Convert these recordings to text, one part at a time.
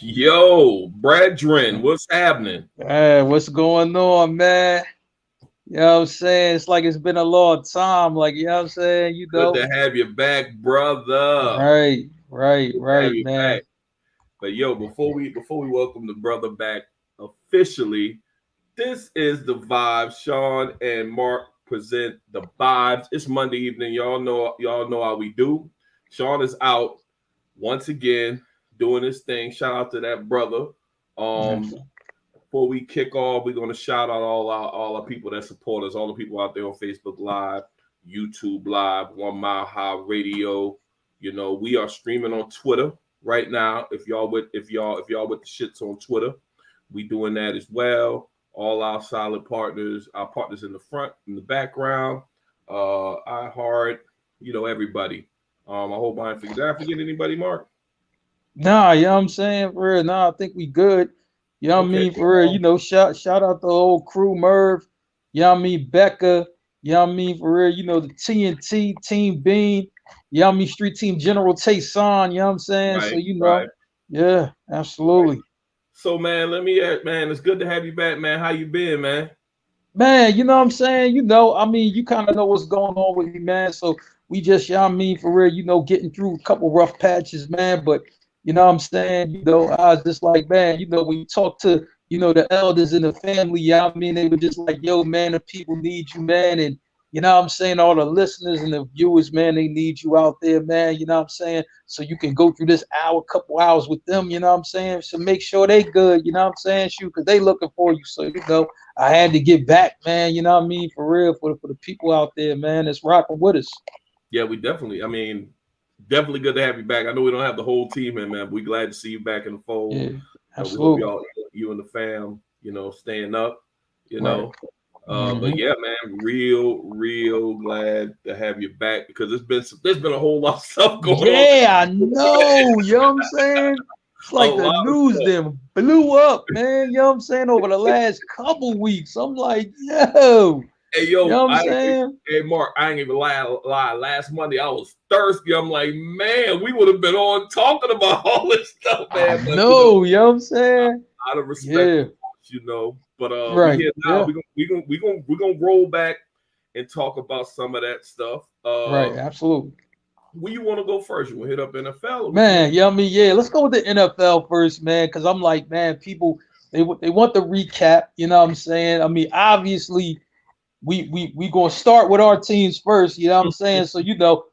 Yo, Bradrin, what's happening? Hey, what's going on, man? You know what I'm saying? It's like it's been a long time. Like, you know what I'm saying? Good to have you back, brother. Right, right, Good to have right, you man. back. But yo, before we welcome the brother back officially, this is the Vibes. Shawn and Marc present the Vibes. It's Monday evening. Y'all know how we do. Shawn is out once again doing his thing. Shout out to that brother. Um, Before we kick off, we're gonna shout out all our people that support us, all the people out there on Facebook Live, YouTube Live, 1 Mile High Radio. You know, we are streaming on Twitter right now. If y'all with the shits on Twitter, we doing that as well. All our solid partners, our partners in the front, in the background, I heart, everybody. I hope I didn't forget. Did I forget anybody, Marc? Nah, you know what I'm saying? For real. Nah, I think we good. You know what I Okay. mean? For real. Shout out the whole crew, Merv. You know what I mean? Becca. You know what I mean? For real. The TNT, Team Bean. You know what I mean? Street Team General Tayson. You know what I'm saying? So, Right, right, yeah, right. absolutely. So, man, let me ask, man, it's good to have you back, man. How you been, man? Man, you know what I'm saying? You kind of know what's going on with me, man. So we just, you know what I mean, for real, getting through a couple rough patches, man. But you know what I'm saying? I was just like, man, when you talk to, the elders in the family, you know what I mean? They were just like, yo, man, the people need you, man. And you know what I'm saying? All the listeners and the viewers, man, they need you out there, man. You know what I'm saying? So you can go through this couple hours with them, you know what I'm saying? So make sure they good, you know what I'm saying? Shoot, because they looking for you. So, I had to get back, man. You know what I mean? For real, for the people out there, man, that's rocking with us. Yeah, we definitely, definitely good to have you back. I know we don't have the whole team in, man, but we glad to see you back in the fold. Yeah, We hope absolutely. you and the fam, staying up, you Right. know. But Hmm. yeah, man, real glad to have you back because there's been a whole lot of stuff going on. Yeah, I know. You know what I'm saying? It's A like the lot of news stuff. them blew up, man. You know what I'm saying? Over the last couple weeks. I'm like, yo, Hey you know yo, what I'm saying? hey Marc, I ain't even lie. Last Monday I was thirsty. I'm like, man, we would have been on talking about all this stuff, I man. But know, you know what I'm saying? out of respect, Yeah, of course. But we right. here now. Yeah, We gonna roll back and talk about some of that stuff. right. Absolutely. Where you want to go first? You want to hit up NFL or what you want? Man, yeah, I mean, yeah, let's go with the NFL first, man, because I'm like, man, people they want the recap, you know what I'm saying? I mean, obviously, we gonna start with our teams first, you know what I'm saying? So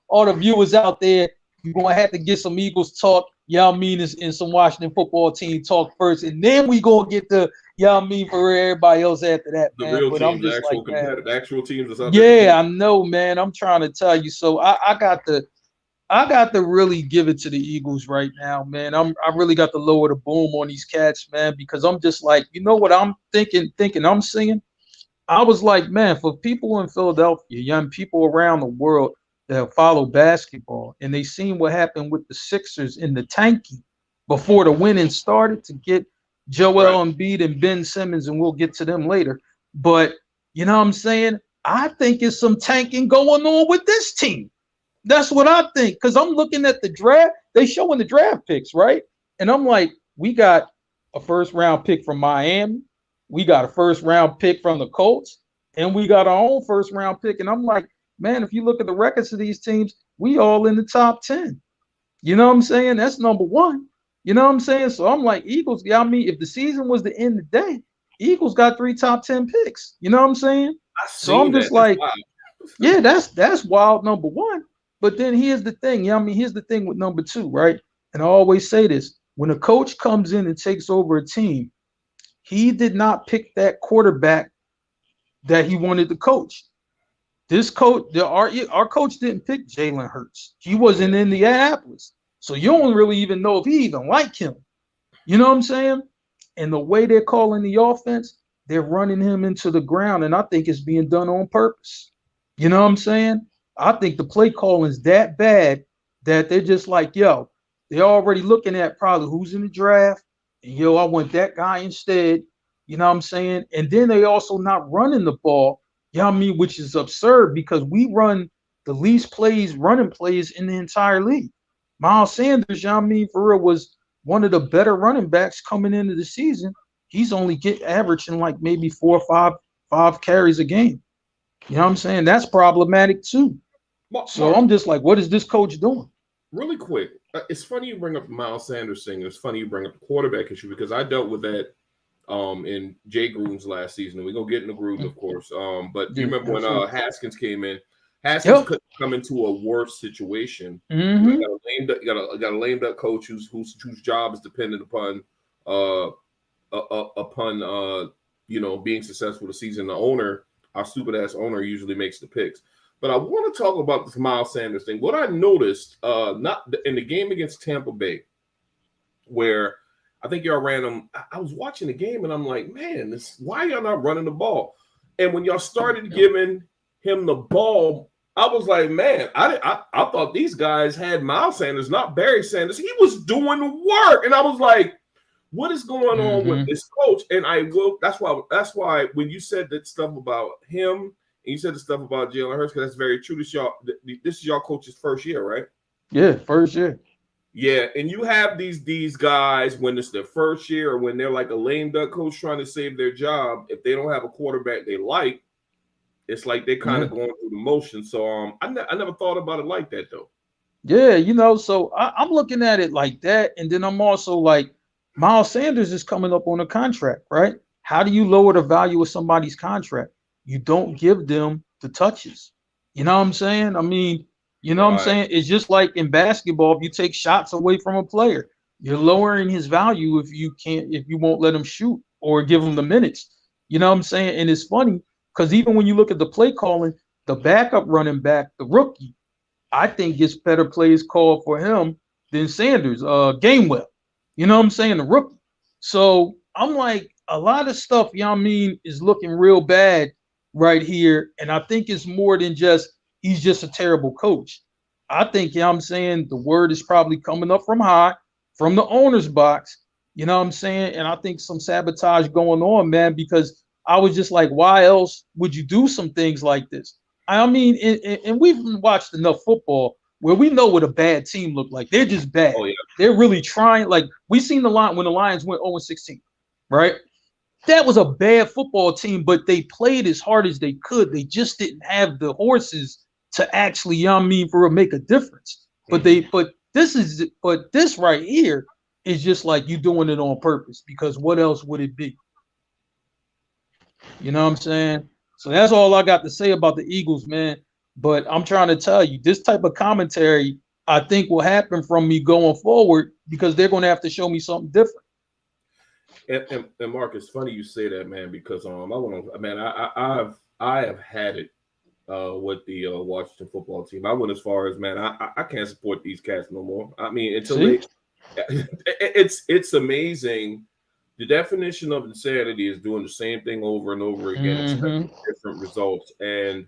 all the viewers out there, you're gonna have to get some Eagles talk, you know what I mean, and some Washington football team talk first, and then we gonna get the, you know what I mean, for everybody else after that, The man. real But I'm teams, the just like, actual man, competitive, the actual teams that's out there yeah, competing. I know, man. I'm trying to tell you. So I got to really give it to the Eagles right now, man. I really got to lower the boom on these cats, man, because I'm just like, you know what I'm thinking I'm seeing? I was like, man, for people in Philadelphia, young people around the world that follow basketball, and they seen what happened with the Sixers in the tanking before the winning started to get Right. Joel Embiid and Ben Simmons, and we'll get to them later. But you know what I'm saying? I think it's some tanking going on with this team. That's what I think. Because I'm looking at the draft. They showing the draft picks, right? And I'm like, we got a first round pick from Miami. We got a first round pick from the Colts. And we got our own first round pick. And I'm like, man, if you look at the records of these teams, we all in the top 10. You know what I'm saying? That's number one. You know what I'm saying? So I'm like, Eagles, yeah, I mean, if the season was to end today, Eagles got three top 10 picks. You know what I'm saying? I So I'm seen that. just That's like, wild. yeah, that's wild, number one. But then here's the thing. Yeah, I mean, here's the thing with number two, right? And I always say this: when a coach comes in and takes over a team, he did not pick that quarterback that he wanted to coach. This coach, our coach didn't pick Jalen Hurts. He was Yeah. in Indianapolis, so you don't really even know if he even like him. You know what I'm saying? And the way they're calling the offense, they're running him into the ground, and I think it's being done on purpose. You know what I'm saying? I think the play calling is that bad that they're just like, yo, they're already looking at probably who's in the draft, and yo, I want that guy instead. You know what I'm saying? And then they also not running the ball, you know what I mean, which is absurd because we run the least plays, running plays in the entire league. Miles Sanders, you know what I mean, for real, was one of the better running backs coming into the season. He's only averaging like maybe 4 or 5 carries a game. You know what I'm saying? That's problematic too. So Mark, I'm just like, what is this coach doing? really quick, it's funny you bring up the Miles Sanders thing. It's funny you bring up the quarterback issue because I dealt with that in Jay Gruden's last season. We're gonna get into Gruden, of course. But you Yeah, remember when absolutely. Haskins came in? Haskins Yep. could come into a worse situation. Mm-hmm. You got a lamed up coach whose job is dependent upon uh upon being successful this season. The owner, our stupid ass owner, usually makes the picks. But I want to talk about this Miles Sanders thing. What I noticed, not in the game against Tampa Bay, where I think y'all ran them. I was watching the game and I'm like, man, why y'all not running the ball? And when y'all started giving him the ball, I was like, man, I thought these guys had Miles Sanders, not Barry Sanders. He was doing work, and I was like, what is going on with this coach? And that's why when you said that stuff about him and you said the stuff about Jalen Hurts, because that's very true. This is y'all coach's first year, right? Yeah, first year. Yeah, and you have these guys when it's their first year or when they're like a lame duck coach trying to save their job. If they don't have a quarterback they like, it's like they're kind of going through the motion. So I never thought about it like that though. Yeah, so I'm looking at it like that, and then I'm also like, Miles Sanders is coming up on a contract, right? How do you lower the value of somebody's contract? You don't give them the touches. You know what I'm saying? I mean, you know what I'm Right. saying? It's just like in basketball, if you take shots away from a player, you're lowering his value if you won't let him shoot or give him the minutes. You know what I'm saying? And it's funny because even when you look at the play calling, the backup running back, the rookie, I think gets better plays called for him than Sanders, Gamewell. You know what I'm saying? The rookie. So I'm like, a lot of stuff, you know what I mean, is looking real bad right here. And I think it's more than just he's just a terrible coach. I think, you know what I'm saying, the word is probably coming up from high, from the owner's box. You know what I'm saying? And I think some sabotage going on, man, because I was just like, why else would you do some things like this? I mean, and we've watched enough football where we know what a bad team look like. They're just bad. Oh yeah. They're really trying. Like we seen the line when the Lions went 0-16, right? That was a bad football team, but they played as hard as they could. They just didn't have the horses to actually, you know what I mean, for make a difference. But this right here is just like you doing it on purpose because what else would it be? You know what I'm saying? So that's all I got to say about the Eagles, man. But I'm trying to tell you, this type of commentary, I think, will happen from me going forward because they're going to have to show me something different. And Mark, it's funny you say that, man, because I have had it with the Washington football team. I went as far as, man, I can't support these cats no more. I mean, it's amazing. The definition of insanity is doing the same thing over and over again, expecting different results. And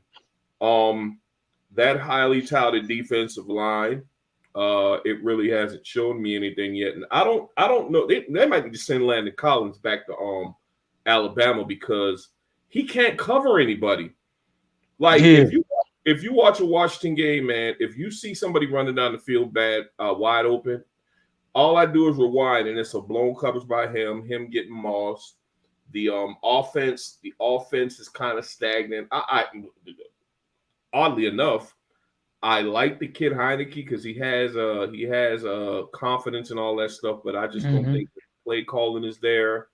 that highly touted defensive line, it really hasn't shown me anything yet. And I don't know. They might need to send Landon Collins back to Alabama because he can't cover anybody. Like if you watch a Washington game, man, if you see somebody running down the field wide open, all I do is rewind, and it's a blown coverage by him getting mossed. The offense is kind of stagnant. I oddly enough, I like the kid Heineke because he has confidence and all that stuff, but I just don't think the play calling is there.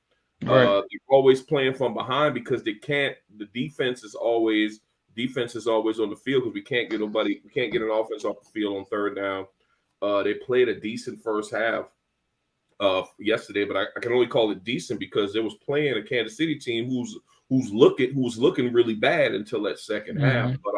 Right. They're always playing from behind because they can't. The defense is always on the field because we can't get an offense off the field on third down. They played a decent first half yesterday, but I can only call it decent because they was playing a Kansas City team who's looking really bad until that second half. But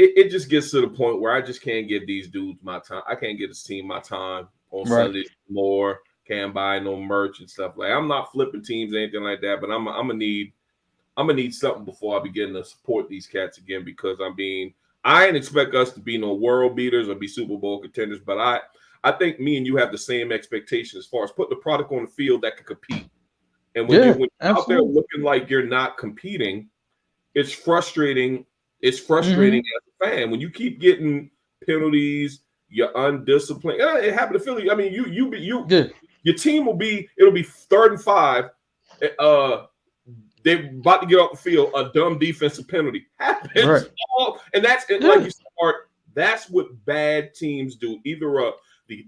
it just gets to the point where I just can't give these dudes my time. I can't give this team my time on Sundays more. Can't buy no merch and stuff. Like I'm not flipping teams or anything like that, but I'm gonna need something before I begin to support these cats again because I ain't expect us to be no world beaters or be Super Bowl contenders, but I think me and you have the same expectations as far as putting the product on the field that can compete. And when you're out there looking like you're not competing, it's frustrating. It's frustrating as a fan when you keep getting penalties you're undisciplined. It happened to Philly. I mean, Yeah. your team it'll be 3rd and 5. They're about to get off the field. A dumb defensive penalty happens, Right. And that's it. Yeah. Like you said, Mark, that's what bad teams do. Either they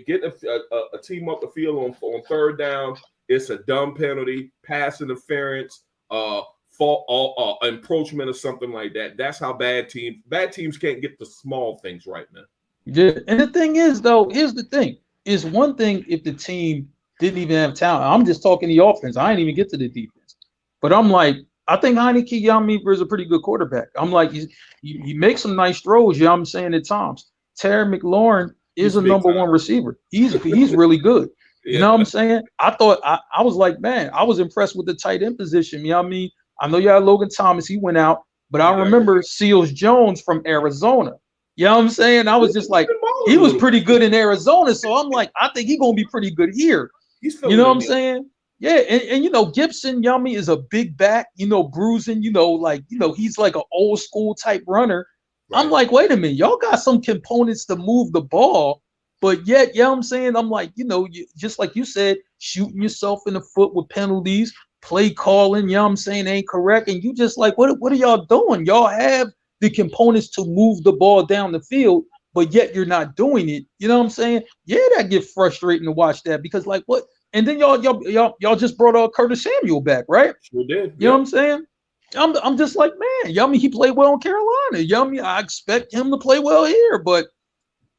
get a team up the field on 3rd down. It's a dumb penalty, pass interference, fault, encroachment, or something like that. That's how bad teams can't get the small things right, man. Yeah, and the thing is, though, here's the thing: it's one thing if the team didn't even have talent. I'm just talking the offense. I ain't even get to the defense, but I'm like, I think Heineke is a pretty good quarterback. I'm like, he makes some nice throws. You know what I'm saying at times. Terry McLaurin is a number one receiver. He's really good. You know what I'm saying? I was like, man, I was impressed with the tight end position. You know what I mean? I know you had Logan Thomas. He went out, but I remember Seals Jones from Arizona. You know what I'm saying? I was just like, he was pretty good in Arizona. So I'm like, I think he's going to be pretty good here. You know what I'm saying? Yeah. And Gibson, Yummy is a big back, bruising, he's like an old school type runner. Right. I'm like, wait a minute, y'all got some components to move the ball, but yet, you know what I'm saying? I'm like, just like you said, shooting yourself in the foot with penalties, play calling, you know what I'm saying, ain't correct. And you just like, what are y'all doing? Y'all have the components to move the ball down the field, but yet you're not doing it. You know what I'm saying? Yeah, that get frustrating to watch that because like what? And then y'all just brought Curtis Samuel back, right? Sure did. You know what I'm saying? I'm just like, man, he played well in Carolina. I expect him to play well here, but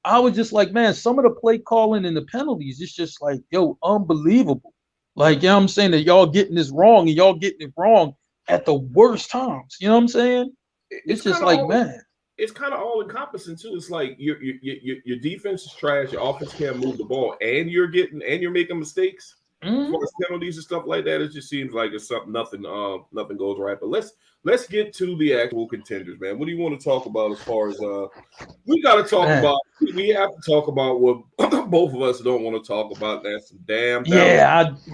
I was just like, man, some of the play calling and the penalties, it's just like, unbelievable. Like, you know what I'm saying, that y'all getting this wrong and y'all getting it wrong at the worst times. You know what I'm saying? It's just like, man. It's kind of all encompassing too. It's like your defense is trash, your offense can't move the ball, and you're making mistakes. As far as penalties and stuff like that, it just seems like it's something nothing goes right. But let's get to the actual contenders, man. What do you want to talk about as far as we got to talk about? We have to talk about what both of us don't want to talk about. That's some damn.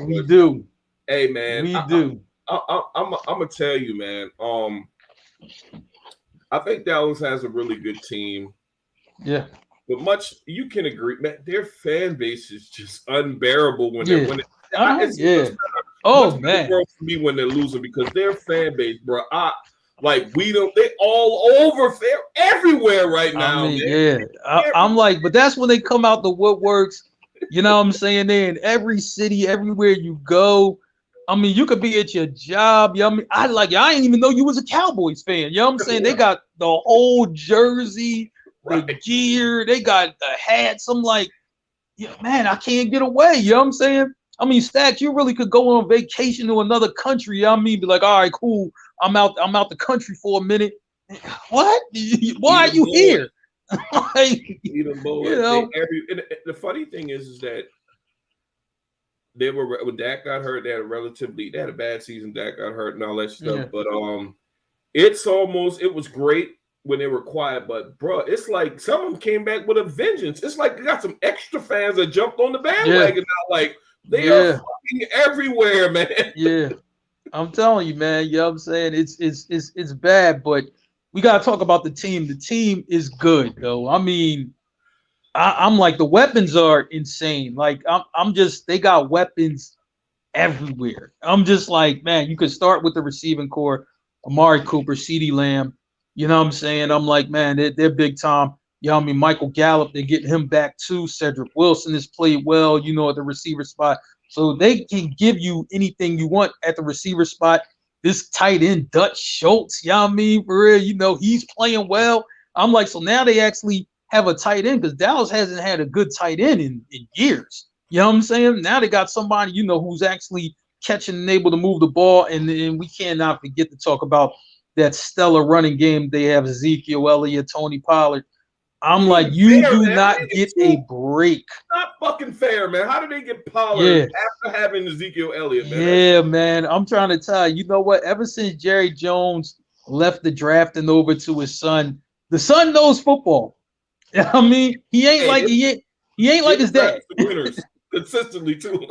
We do. Hey, man, we do. I'm gonna tell you, man. I think Dallas has a really good team. Yeah. But you can agree, man, their fan base is just unbearable when they're winning. Oh, man. For me when they're losing because their fan base, bro, they all over, they're everywhere right now. I'm like, but that's when they come out the woodworks. You know what I'm saying? They're in every city, everywhere you go. I mean, you could be at your job. You know what I mean? I didn't even know you was a Cowboys fan. You know what I'm saying? They got the whole jersey, the gear, they got the hats. I'm like, man, I can't get away. You know what I'm saying? I mean, Stacks, you really could go on vacation to another country. You know what I mean? Be like, all right, cool. I'm out the country for a minute. What? Why are you here? The funny thing is that when Dak got hurt, they had a bad season. Dak got hurt and all that stuff. But it was great when they were quiet. But bro, it's like some of them came back with a vengeance. It's like they got some extra fans that jumped on the bandwagon now. Like they are fucking everywhere, man. Yeah, I'm telling you, man. You know what I'm saying? It's bad, but we gotta talk about the team. The team is good, though. I mean, I'm like, the weapons are insane. Like they got weapons everywhere. I'm just like, man, you could start with the receiving core, Amari Cooper, CeeDee Lamb. You know what I'm saying? I'm like, man, they're big time. You know what I mean? Michael Gallup, they're getting him back too. Cedric Wilson has played well, at the receiver spot. So they can give you anything you want at the receiver spot. This tight end, Dutch Schultz, you know what I mean? For real, he's playing well. I'm like, so now they actually have a tight end because Dallas hasn't had a good tight end in years. You know what I'm saying? Now they got somebody, who's actually catching and able to move the ball. And we cannot forget to talk about that stellar running game. They have Ezekiel Elliott, Tony Pollard. I'm like, you do not get a break. Not fucking fair, man. How did they get Pollard after having Ezekiel Elliott, man? Yeah, man. I'm trying to tell you, what? Ever since Jerry Jones left the drafting over to his son, the son knows football. You know what I mean? He ain't like his dad. Winners consistently too.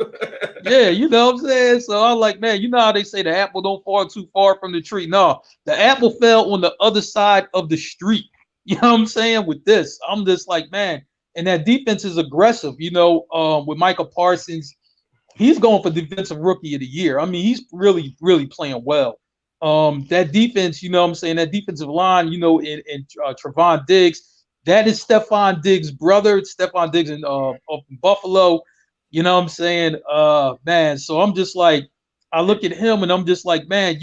Yeah, you know what I'm saying? So I'm like, man, you know how they say the apple don't fall too far from the tree. No, the apple fell on the other side of the street. You know what I'm saying? With this, I'm just like, man, and that defense is aggressive. With Michael Parsons, he's going for defensive rookie of the year. I mean, he's really, really playing well. That defense, that defensive line, in Trevon Diggs, that is Stephon Diggs' brother. It's Stephon Diggs in Buffalo. You know what I'm saying? Man, so I'm just like, I look at him and I'm just like, man,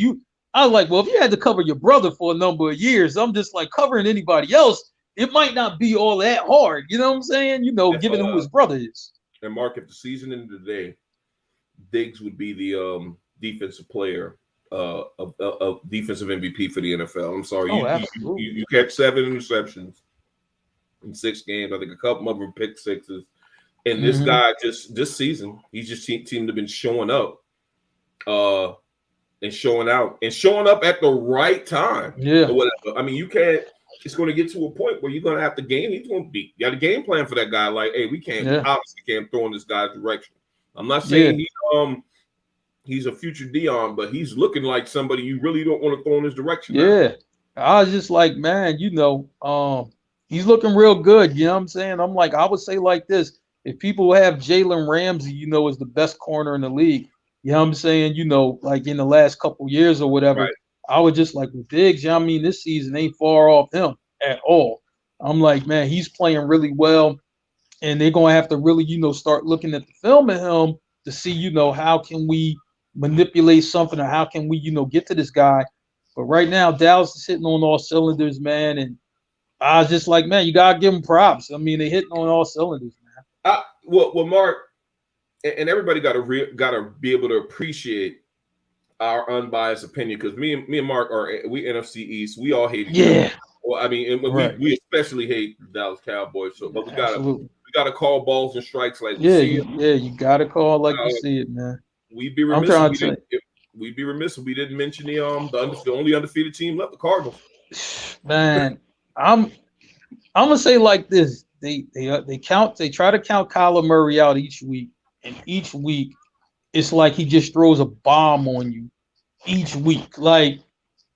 I was like, well, if you had to cover your brother for a number of years, I'm just like covering anybody else. It might not be all that hard. You know what I'm saying? Given who his brother is. And Mark, if the season ended today, Diggs would be the defensive player, of defensive MVP for the NFL. I'm sorry, you catch 7 interceptions in 6 games. I think a couple of them pick sixes. And this guy just this season, he just seemed to have been showing up, and showing out and showing up at the right time. Yeah. Or whatever. I mean, you can't. It's going to get to a point where you're going to have to game. He's going to be. You got a game plan for that guy. Like, hey, we obviously can't throw in this guy's direction. I'm not saying he's a future Dion, but he's looking like somebody you really don't want to throw in his direction. Yeah. Now. I was just like, man, he's looking real good. You know what I'm saying? I'm like, I would say like this. If people have Jalen Ramsey, as the best corner in the league, you know what I'm saying? Like in the last couple years or whatever, right. I was just like, with Diggs, this season ain't far off him at all. I'm like, man, he's playing really well. And they're going to have to really, start looking at the film of him to see, how can we manipulate something or how can we, get to this guy. But right now, Dallas is hitting on all cylinders, man. And I was just like, man, you got to give them props. I mean, they're hitting on all cylinders, man. Well, Mark, and everybody got to be able to appreciate our unbiased opinion, because me and Mark we NFC East. We all hate each other. Well, I mean, we especially hate the Dallas Cowboys. So, but we gotta call balls and strikes like we see it. Yeah, you gotta call like you see it, man. We'd be remiss if we didn't mention the only undefeated team left, the Cardinals. Man, I'm gonna say like this. They try to count Kyler Murray out each week, and each week it's like he just throws a bomb on you each week. Like,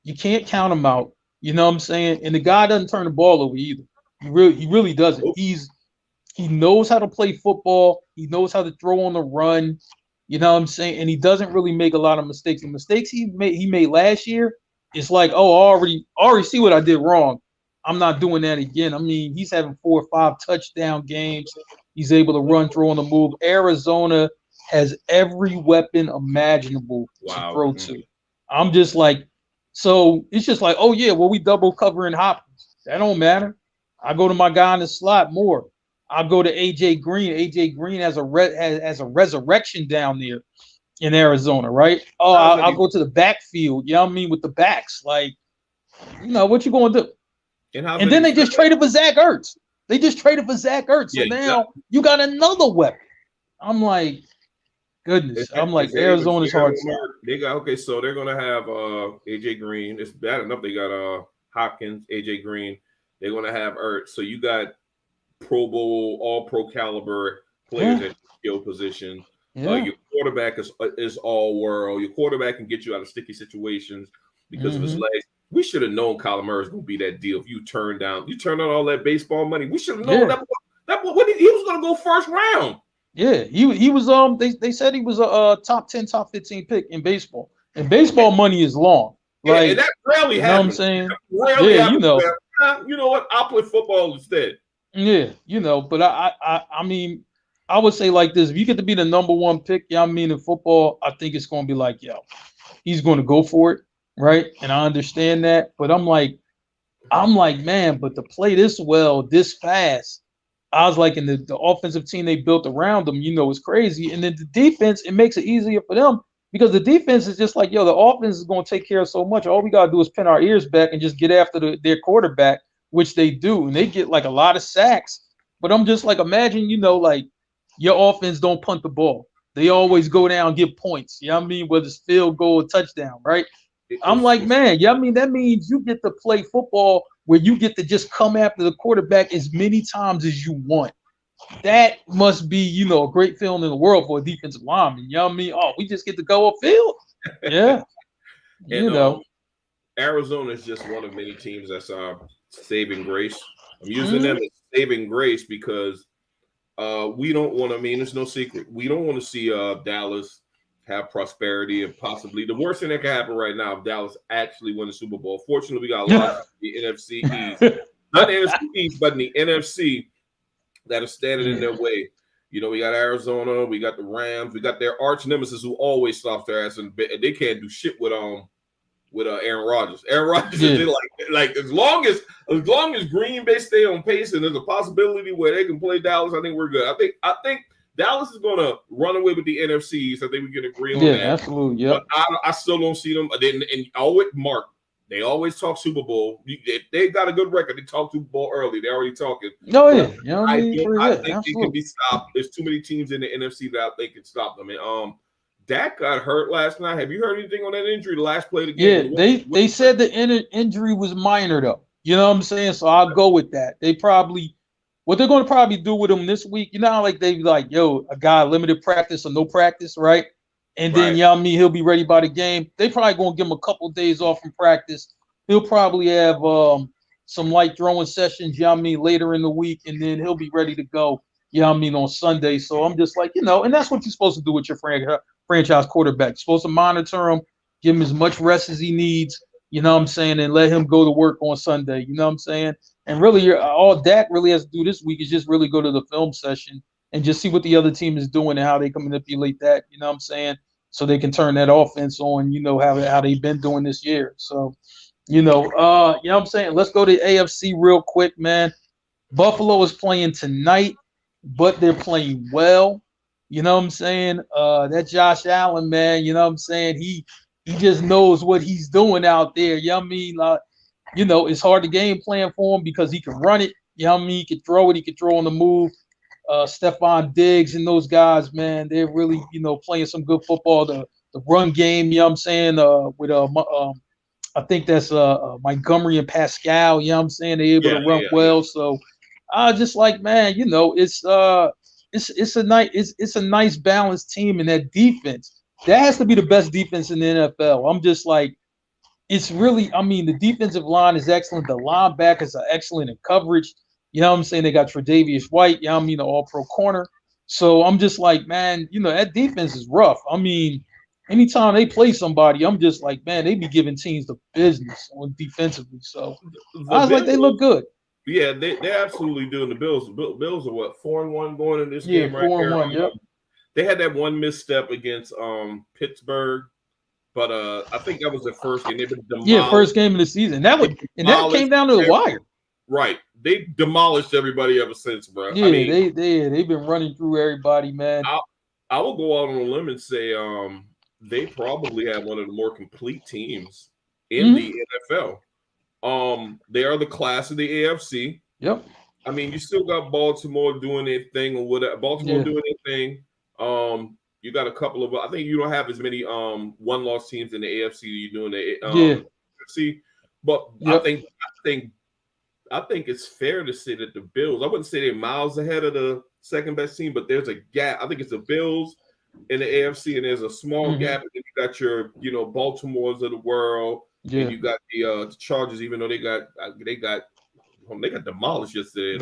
you can't count him out. You know what I'm saying? And the guy doesn't turn the ball over either. He really doesn't. Nope. He knows how to play football. He knows how to throw on the run. You know what I'm saying? And he doesn't really make a lot of mistakes. The mistakes he made last year, it's like, oh, I already see what I did wrong. I'm not doing that again. I mean, he's having 4 or 5 touchdown games. He's able to run, throw on the move. Arizona has every weapon imaginable to throw to. I'm just like, so it's just like, oh yeah, well, we double covering Hopkins. That don't matter. I go to my guy in the slot more. I'll go to AJ Green. AJ Green has a resurrection down there in Arizona, right? Oh, I'll go to the backfield. You know what I mean? With the backs, like, what you going to do? And then they just traded for Zach Ertz. So now you got another weapon. I'm like, goodness. I'm like, Arizona's hard. So they're gonna have AJ Green. It's bad enough they got Hopkins, AJ Green. They're gonna have Ertz. So you got Pro Bowl, all pro caliber players at skill position. Your quarterback is all world. Your quarterback can get you out of sticky situations because of his legs. We should have known Kyler Murray was going to be that deal. If you turned out all that baseball money, we should have known that he was going to go first round. Yeah, he was. They said he was a top 10, top 15 pick in baseball. And baseball money is long. Like, and that rarely happens. You know what I'm saying? You know what? I'll play football instead. Yeah, but I mean, I would say like this: if you get to be the number 1 pick, in football, I think it's going to be like, he's going to go for it. Right. And I understand that. But I'm like, man, but to play this well, this fast, I was like, in the offensive team they built around them, it's crazy. And then the defense, it makes it easier for them because the defense is just like, the offense is going to take care of so much. All we got to do is pin our ears back and just get after their quarterback, which they do. And they get like a lot of sacks. But I'm just like, imagine, like your offense don't punt the ball. They always go down and get points. You know what I mean? Whether it's field goal or touchdown, right? I'm like, man, that means you get to play football where you get to just come after the quarterback as many times as you want. That must be, a great feeling in the world for a defensive lineman. You know what I mean? Oh, we just get to go upfield. Yeah. And, Arizona is just one of many teams that's our saving grace. I'm using them saving grace because we don't want to. I mean, it's no secret. We don't want to see Dallas have prosperity and possibly the worst thing that can happen right now if Dallas actually win the Super Bowl. Fortunately, we got a lot of the NFC East, not the NFC East, but in the NFC that are standing in their way. You know, we got Arizona, we got the Rams, we got their arch nemesis who always stops their ass, and they can't do shit with Aaron Rodgers. Aaron Rodgers is like as long as Green Bay stay on pace and there's a possibility where they can play Dallas, I think we're good. I think Dallas is going to run away with the NFCs. I think we can agree on that. Yeah, absolutely. Yeah, but I still don't see them. And always Mark. They always talk Super Bowl. They got a good record. They talk Super Bowl early. They're already talking. Oh yeah, I think it can be stopped. There's too many teams in the NFC that they can stop them. And Dak got hurt last night. Have you heard anything on that injury? The last play of the game. Yeah, they said the injury was minor though. You know what I'm saying? So I'll go with that. What they're going to probably do with him this week, you know how like they be like, yo, a guy limited practice or no practice, right? And then, you know what I mean, he'll be ready by the game. They probably going to give him a couple of days off from practice. He'll probably have some light throwing sessions, you know what I mean, later in the week, and then he'll be ready to go, you know what I mean, on Sunday. So I'm just like, you know, and that's what you're supposed to do with your franchise quarterback. You're supposed to monitor him, give him as much rest as he needs, you know what I'm saying, and let him go to work on Sunday, you know what I'm saying? And really, all Dak really has to do this week is just really go to the film session and just see what the other team is doing and how they can manipulate that, you know what I'm saying, so they can turn that offense on, you know, how they've been doing this year. So, you know what I'm saying? Let's go to AFC real quick, man. Buffalo is playing tonight, but they're playing well. You know what I'm saying? That Josh Allen, man, you know what I'm saying? He just knows what he's doing out there. You know what I mean? You know, it's hard to game plan for him because he can run it. You know what I mean? He can throw it. He can throw on the move. Stephon Diggs and those guys, man, they're really, you know, playing some good football. The run game, you know what I'm saying, with I think that's Montgomery and Pascal, you know what I'm saying, they're able to run well. So I just like, man, you know, it's a nice balanced team, and that defense, that has to be the best defense in the NFL. I'm just like, it's really, I mean, the defensive line is excellent. The linebackers are excellent in coverage. You know what I'm saying? They got Tre'Davious White, you know what I mean, the all-pro corner. So I'm just like, man, you know, that defense is rough. I mean, anytime they play somebody, I'm just like, man, they be giving teams the business on defensively. So I was like, they look good. Yeah, they're absolutely doing. The Bills are what, 4-1 going in this game right 4-1, yep. They had that one misstep against Pittsburgh. But I think that was the first game. First game of the season. That came down to the wire. Right. They demolished everybody ever since, bro. Yeah, I mean, they've been running through everybody, man. I will go out on a limb and say they probably have one of the more complete teams in the NFL. They are the class of the AFC. Yep. I mean, you still got Baltimore doing their thing or whatever. Baltimore doing their thing. You got a couple of. I think you don't have as many one-loss teams in the AFC you do in the AFC. But I think it's fair to say that the Bills. I wouldn't say they're miles ahead of the second best team, but there's a gap. I think it's the Bills in the AFC, and there's a small gap. And then you got your, you know, Baltimore's of the world, and you got the Chargers. Even though they got demolished yesterday.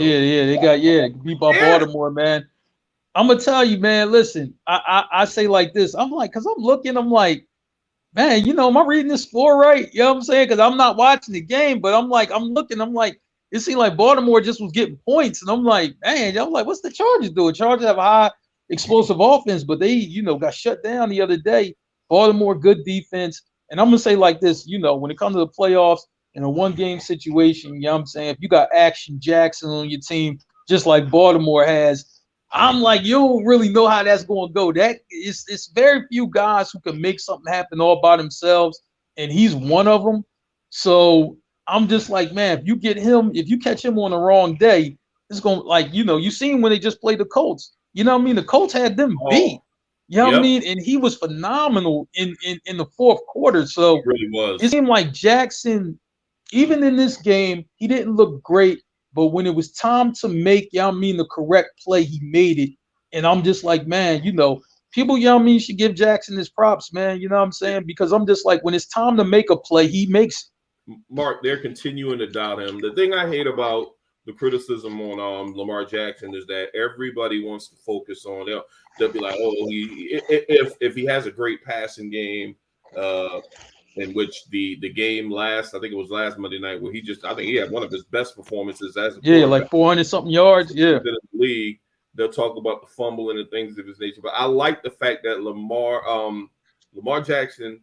They got beat by Baltimore, man. I'm gonna tell you, man. Listen, I say like this. I'm like, cause I'm looking. I'm like, man, you know, am I reading this score right? You know what I'm saying? Cause I'm not watching the game, but I'm looking. I'm like, it seemed like Baltimore just was getting points, and I'm like, man, I'm like, what's the Chargers doing? Chargers have a high explosive offense, but they, you know, got shut down the other day. Baltimore, good defense, and I'm gonna say like this. You know, when it comes to the playoffs in a one-game situation, you know what I'm saying? If you got Action Jackson on your team, just like Baltimore has. I'm like, you don't really know how that's going to go. It's very few guys who can make something happen all by themselves, and he's one of them. So I'm just like, man, if you catch him on the wrong day, it's going to, like, you know, you seen when they just played the Colts. You know what I mean? The Colts had them beat. You know what I mean? And he was phenomenal in the fourth quarter. So it really was. It seemed like Jackson, even in this game, he didn't look great. But when it was time to make, you know what I mean, the correct play, he made it. And I'm just like, man, you know, people, you know what I mean, should give Jackson his props, man. You know what I'm saying? Because I'm just like, when it's time to make a play, he makes it. Mark, they're continuing to doubt him. The thing I hate about the criticism on Lamar Jackson is that everybody wants to focus on. They'll be like, oh, if he has a great passing game, in which the game last, I think it was last Monday night, where I think he had one of his best performances as a quarterback. like 400 something yards. Yeah, in the league. They'll talk about the fumble and the things of his nature, but I like the fact that Lamar Jackson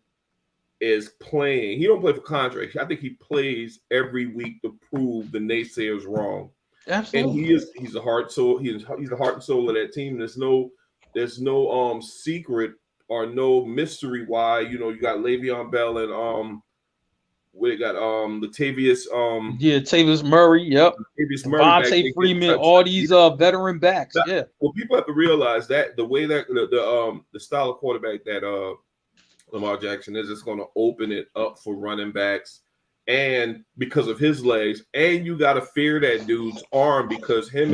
is playing. He don't play for contract. I think he plays every week to prove the naysayers wrong. Absolutely. And he's the heart soul. He's the heart and soul of that team. There's no secret or no mystery why you got Le'Veon Bell and we got Latavius Tavis Murray. Yep. Latavius Murray, Devontae Freeman. All these veteran backs. Yeah. Well, people have to realize that the way that the style of quarterback that Lamar Jackson is, it's going to open it up for running backs, and because of his legs, and you got to fear that dude's arm because him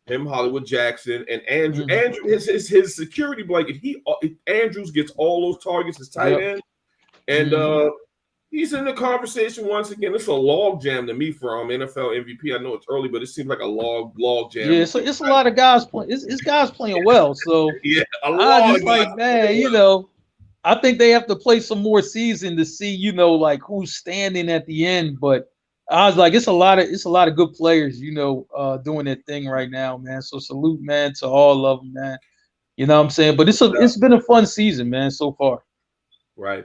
Hollywood Jackson and Andrew his security blanket. Andrews gets all those targets as tight end, and he's in the conversation once again. It's a log jam to me for NFL MVP. I know it's early, but it seems like a log jam. Yeah, so it's a lot of guys playing. It's guys playing well. So yeah, I just like, man, I think they have to play some more season to see, like who's standing at the end. But I was like, it's a lot of good players, doing their thing right now, man. So salute, man, to all of them, man. You know what I'm saying? But it's been a fun season, man, so far. Right.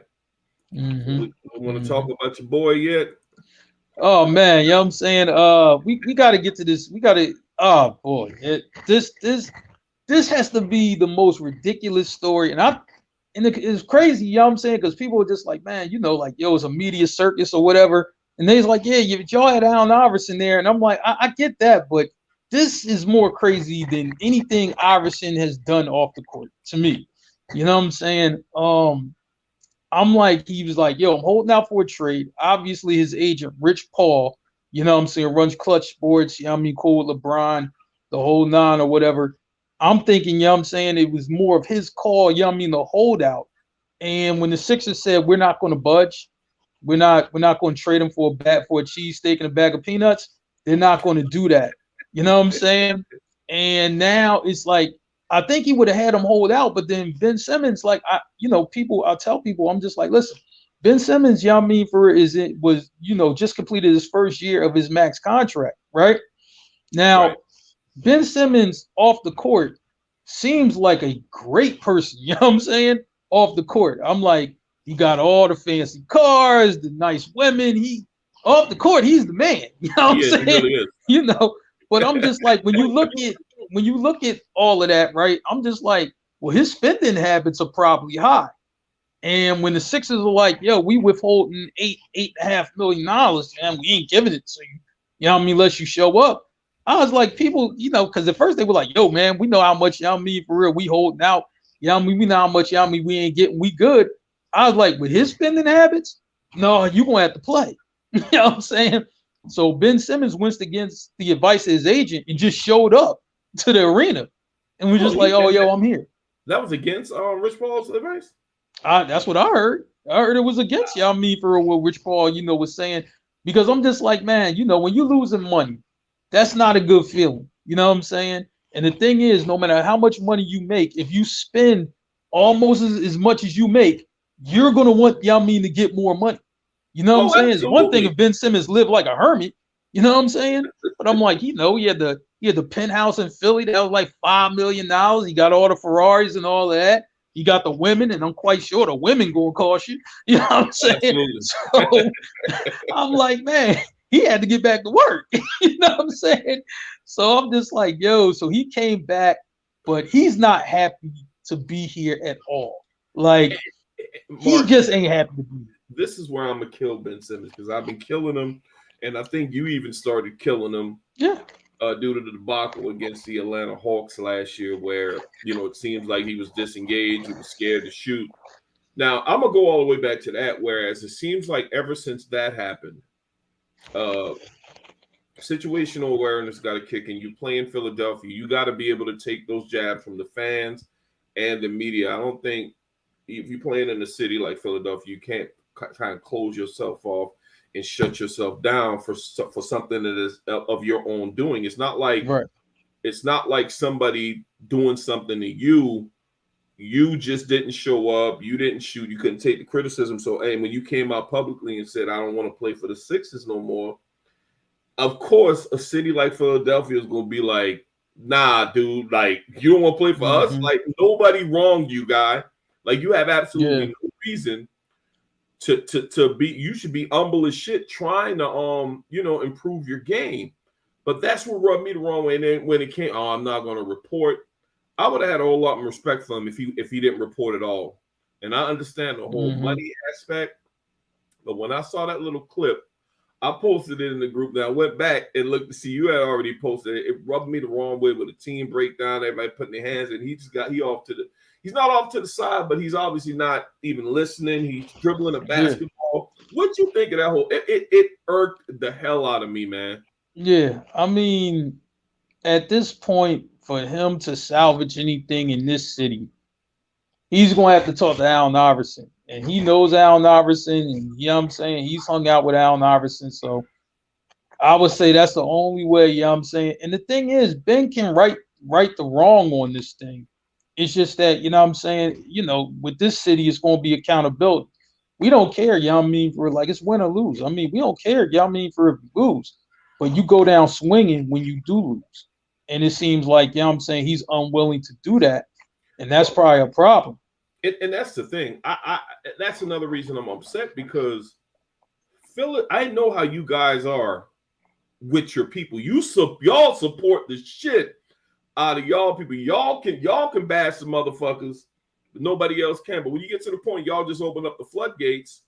Mm-hmm. We want to talk about your boy yet? Oh man, you know what I'm saying? We got to get to this. Oh boy, this has to be the most ridiculous story, and it's crazy, you know what I'm saying? Because people are just like, man, like, yo, it's a media circus or whatever. And they's like, yeah, y'all had Allen Iverson there. And I'm like, I get that, but this is more crazy than anything Iverson has done off the court to me. You know what I'm saying? I'm like, he was like, yo, I'm holding out for a trade. Obviously, his agent, Rich Paul, you know what I'm saying, runs Clutch Sports, cool with LeBron, the whole nine or whatever. I'm thinking, I'm saying, it was more of his call, the holdout. And when the Sixers said, we're not going to budge, we're not going to trade him for a cheesesteak and a bag of peanuts, they're not going to do that. You know what I'm saying? And now it's like, I think he would have had him hold out, but then Ben Simmons, like, I'll tell people, I'm just like, listen, Ben Simmons, was just completed his first year of his max contract, right? Now, right. Ben Simmons off the court seems like a great person. You know what I'm saying? Off the court. I'm like, he got all the fancy cars, the nice women. Off the court, he's the man. You know what I'm saying? He really is. But I'm just like, when you look at all of that, right? I'm just like, well, his spending habits are probably high. And when the Sixers are like, yo, we withholding $8.5 million, and we ain't giving it to you. You know what I mean? Unless you show up. I was like, people, because at first they were like, yo, man, we know how much, for real, we holding out. We know how much, we ain't getting, we good. I was like, with his spending habits, no, you're going to have to play. You know what I'm saying? So Ben Simmons went against the advice of his agent and just showed up to the arena. And we're just like, oh, yo, I'm here. That was against Rich Paul's advice? That's what I heard. I heard it was against, for what Rich Paul, was saying. Because I'm just like, man, when you're losing money, that's not a good feeling. You know what I'm saying? And the thing is, no matter how much money you make, if you spend almost as much as you make, you're going to want, to get more money. You know what I'm saying? It's one thing if Ben Simmons lived like a hermit. You know what I'm saying? But I'm like, he had the penthouse in Philly that was like $5 million. He got all the Ferraris and all of that. He got the women, and I'm quite sure the women going to cost you. You know what I'm saying? So I'm like, man, he had to get back to work. You know what I'm saying? So I'm just like, yo, so he came back, but he's not happy to be here at all. Like, Marc, he just ain't happy to be here. This is where I'm going to kill Ben Simmons, because I've been killing him, and I think you even started killing him. Yeah. Due to the debacle against the Atlanta Hawks last year, where, it seems like he was disengaged, he was scared to shoot. Now, I'm going to go all the way back to that, whereas it seems like ever since that happened, situational awareness got to kick in. You play in Philadelphia, you got to be able to take those jabs from the fans and the media. I don't think if you're playing in a city like Philadelphia, you can't kind of close yourself off and shut yourself down for something that is of your own doing. It's not like somebody doing something to you. You just didn't show up. You didn't shoot. You couldn't take the criticism. So, hey, when you came out publicly and said, I don't want to play for the Sixers no more, of course, a city like Philadelphia is going to be like, nah, dude, like, you don't want to play for us? Like, nobody wronged you, guy. Like, you have absolutely no reason to be, you should be humble as shit trying to, improve your game. But that's what rubbed me the wrong way. And then when it came, I'm not going to report. I would have had a whole lot more respect for him if he didn't report at all. And I understand the whole money aspect. But when I saw that little clip, I posted it in the group. Now I went back and looked to see you had already posted it. It rubbed me the wrong way with a team breakdown, everybody putting their hands in. He's not off to the side, but he's obviously not even listening. He's dribbling a basketball. What'd you think of that whole it irked the hell out of me, man. Yeah. I mean, at this point, for him to salvage anything in this city, he's going to have to talk to Allen Iverson. And he knows Allen Iverson, and you know what I'm saying? He's hung out with Allen Iverson. So I would say that's the only way, you know what I'm saying? And the thing is, Ben can right the wrong on this thing. It's just that, you know what I'm saying, with this city, it's going to be accountability. We don't care, you know what I mean, for like it's win or lose. I mean, we don't care, you know what I mean, for if you lose. But you go down swinging when you do lose. And it seems like, you know what I'm saying, he's unwilling to do that. And that's probably a problem. And that's the thing. I that's another reason I'm upset, because I know how you guys are with your people. Y'all support the shit out of y'all people. Y'all can bash the motherfuckers, but nobody else can. But when you get to the point, y'all just open up the floodgates,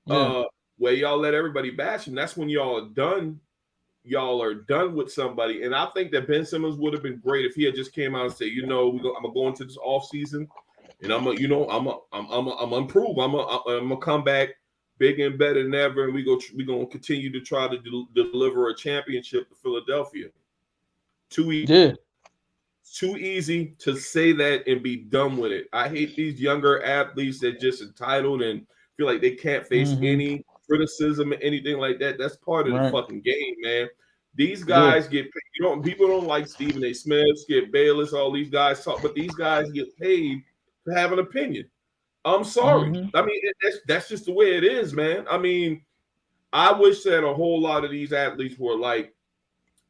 where y'all let everybody bash them. That's when y'all are done. Y'all are done with somebody. And I think that Ben Simmons would have been great if he had just came out and said, I'm gonna go into this off season, and I'm gonna improve. I'm gonna come back bigger and better than ever, and we're gonna continue to try to deliver a championship to Philadelphia. Too easy to say that and be done with it. I hate these younger athletes that just entitled and feel like they can't face any criticism or anything like that. That's part of the fucking game, man. These guys get paid. People don't like Stephen A. Smith, Skip Bayless, all these guys talk, but these guys get paid to have an opinion. I'm sorry. I mean, that's just the way it is, man. I mean, I wish that a whole lot of these athletes were like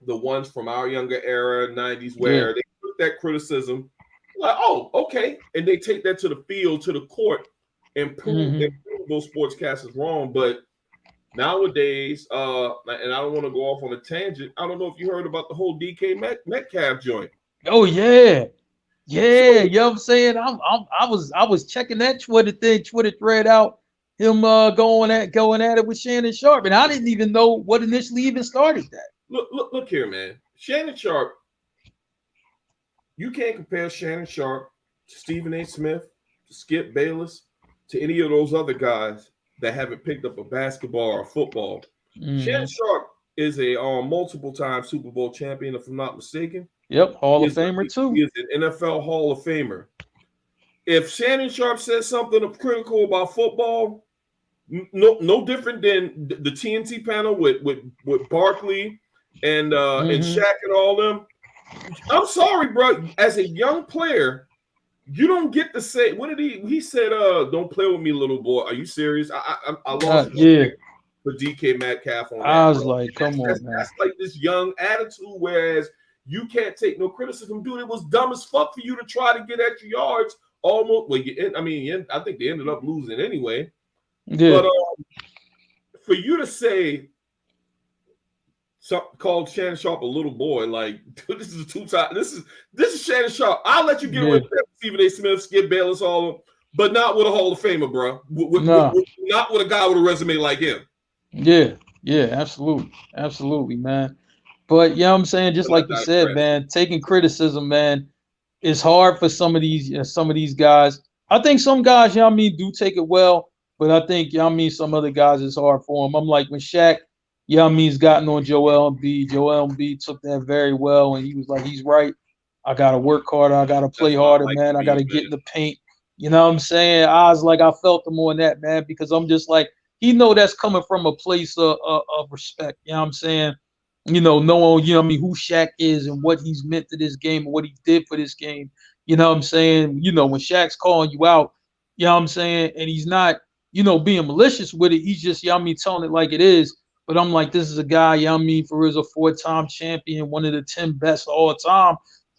the ones from our younger era, 90s, where they took that criticism, like, oh, okay, and they take that to the field, to the court, and prove those sportscasters wrong. But nowadays, and I don't want to go off on a tangent, I don't know if you heard about the whole DK Metcalf joint. Oh yeah. Yeah, you know what I'm saying? I was checking that Twitter thread out, him going at it with Shannon Sharp, and I didn't even know what initially even started that. Look here, man. Shannon Sharp, you can't compare Shannon Sharp to Stephen A. Smith, to Skip Bayless, to any of those other guys that haven't picked up a basketball or a football. Shannon Sharp is a multiple-time Super Bowl champion, if I'm not mistaken. Yep, Hall of Famer too. He is an NFL Hall of Famer. If Shannon Sharp says something critical about football, no different than the TNT panel with Barkley and Shaq and all them. I'm sorry, bro. As a young player, you don't get to say. What did he said? Don't play with me, little boy. Are you serious? I lost for DK Metcalf on that. I was like, come on, man. That's like this young attitude, whereas you can't take no criticism, dude. It was dumb as fuck for you to try to get extra yards. Almost. Well, I think they ended up losing anyway. Yeah. But for you to say, called Shannon Sharp a little boy, like, dude, this is a two-time. This is Shannon Sharp. I'll let you get away with that, Stephen A. Smith, Skip Bayless, all of them, but not with a Hall of Famer, bro. Not with a guy with a resume like him. Yeah, absolutely, man. But you know what I'm saying, just like you said, man, taking criticism, man, it's hard for some of these guys. I think some guys, you know what I mean, do take it well, but I think, you know what I mean, some other guys it's hard for them. I'm like when Shaq, you know what I mean, he's gotten on Joel Embiid. Joel Embiid took that very well, and he was like, he's right. I gotta work harder, I gotta play harder, man. I gotta get in the paint. You know what I'm saying? I was like, I felt him on that, man, because I'm just like, he know that's coming from a place of respect. You know what I'm saying? Knowing, who Shaq is and what he's meant to this game and what he did for this game. You know what I'm saying? When Shaq's calling you out, you know what I'm saying? And he's not, being malicious with it. He's just, telling it like it is. But I'm like, this is a guy, for is a 4-time champion, one of the 10 best of all time.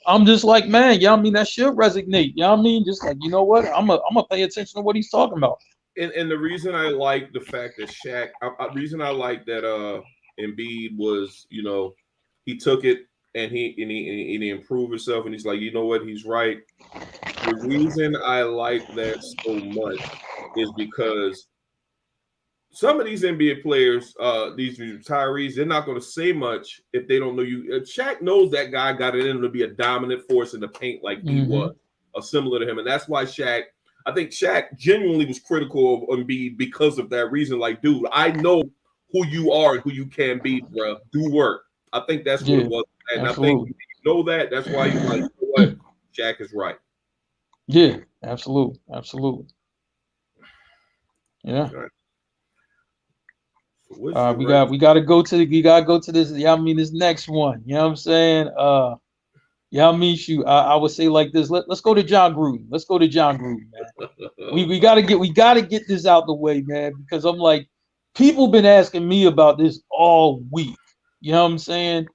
I'm just like, man, that should resonate. Just like, you know what? I'm gonna pay attention to what he's talking about. And the reason I like the fact that Shaq, reason I like that Embiid was, he took it and he improved himself, and he's like, you know what, he's right. The reason I like that so much is because some of these NBA players, these retirees, they're not going to say much if they don't know you. Shaq knows that guy got it in him to be a dominant force in the paint like he was, or similar to him, and that's why I think Shaq genuinely was critical of Embiid because of that reason. Like, dude, I know who you are and who you can be, bro. Do work. I think that's what it was. And absolutely. I think you know that. That's why you're like, you know what? Shaq is right. Yeah, absolutely. Absolutely. Yeah. Right. So we gotta go to this. This next one. You know what I'm saying? Shoot, I would say like this. Let's go to John Gruden. Let's go to John Gruden, man. We gotta get this out the way, man, because I'm like, people been asking me about this all week. You know what I'm saying?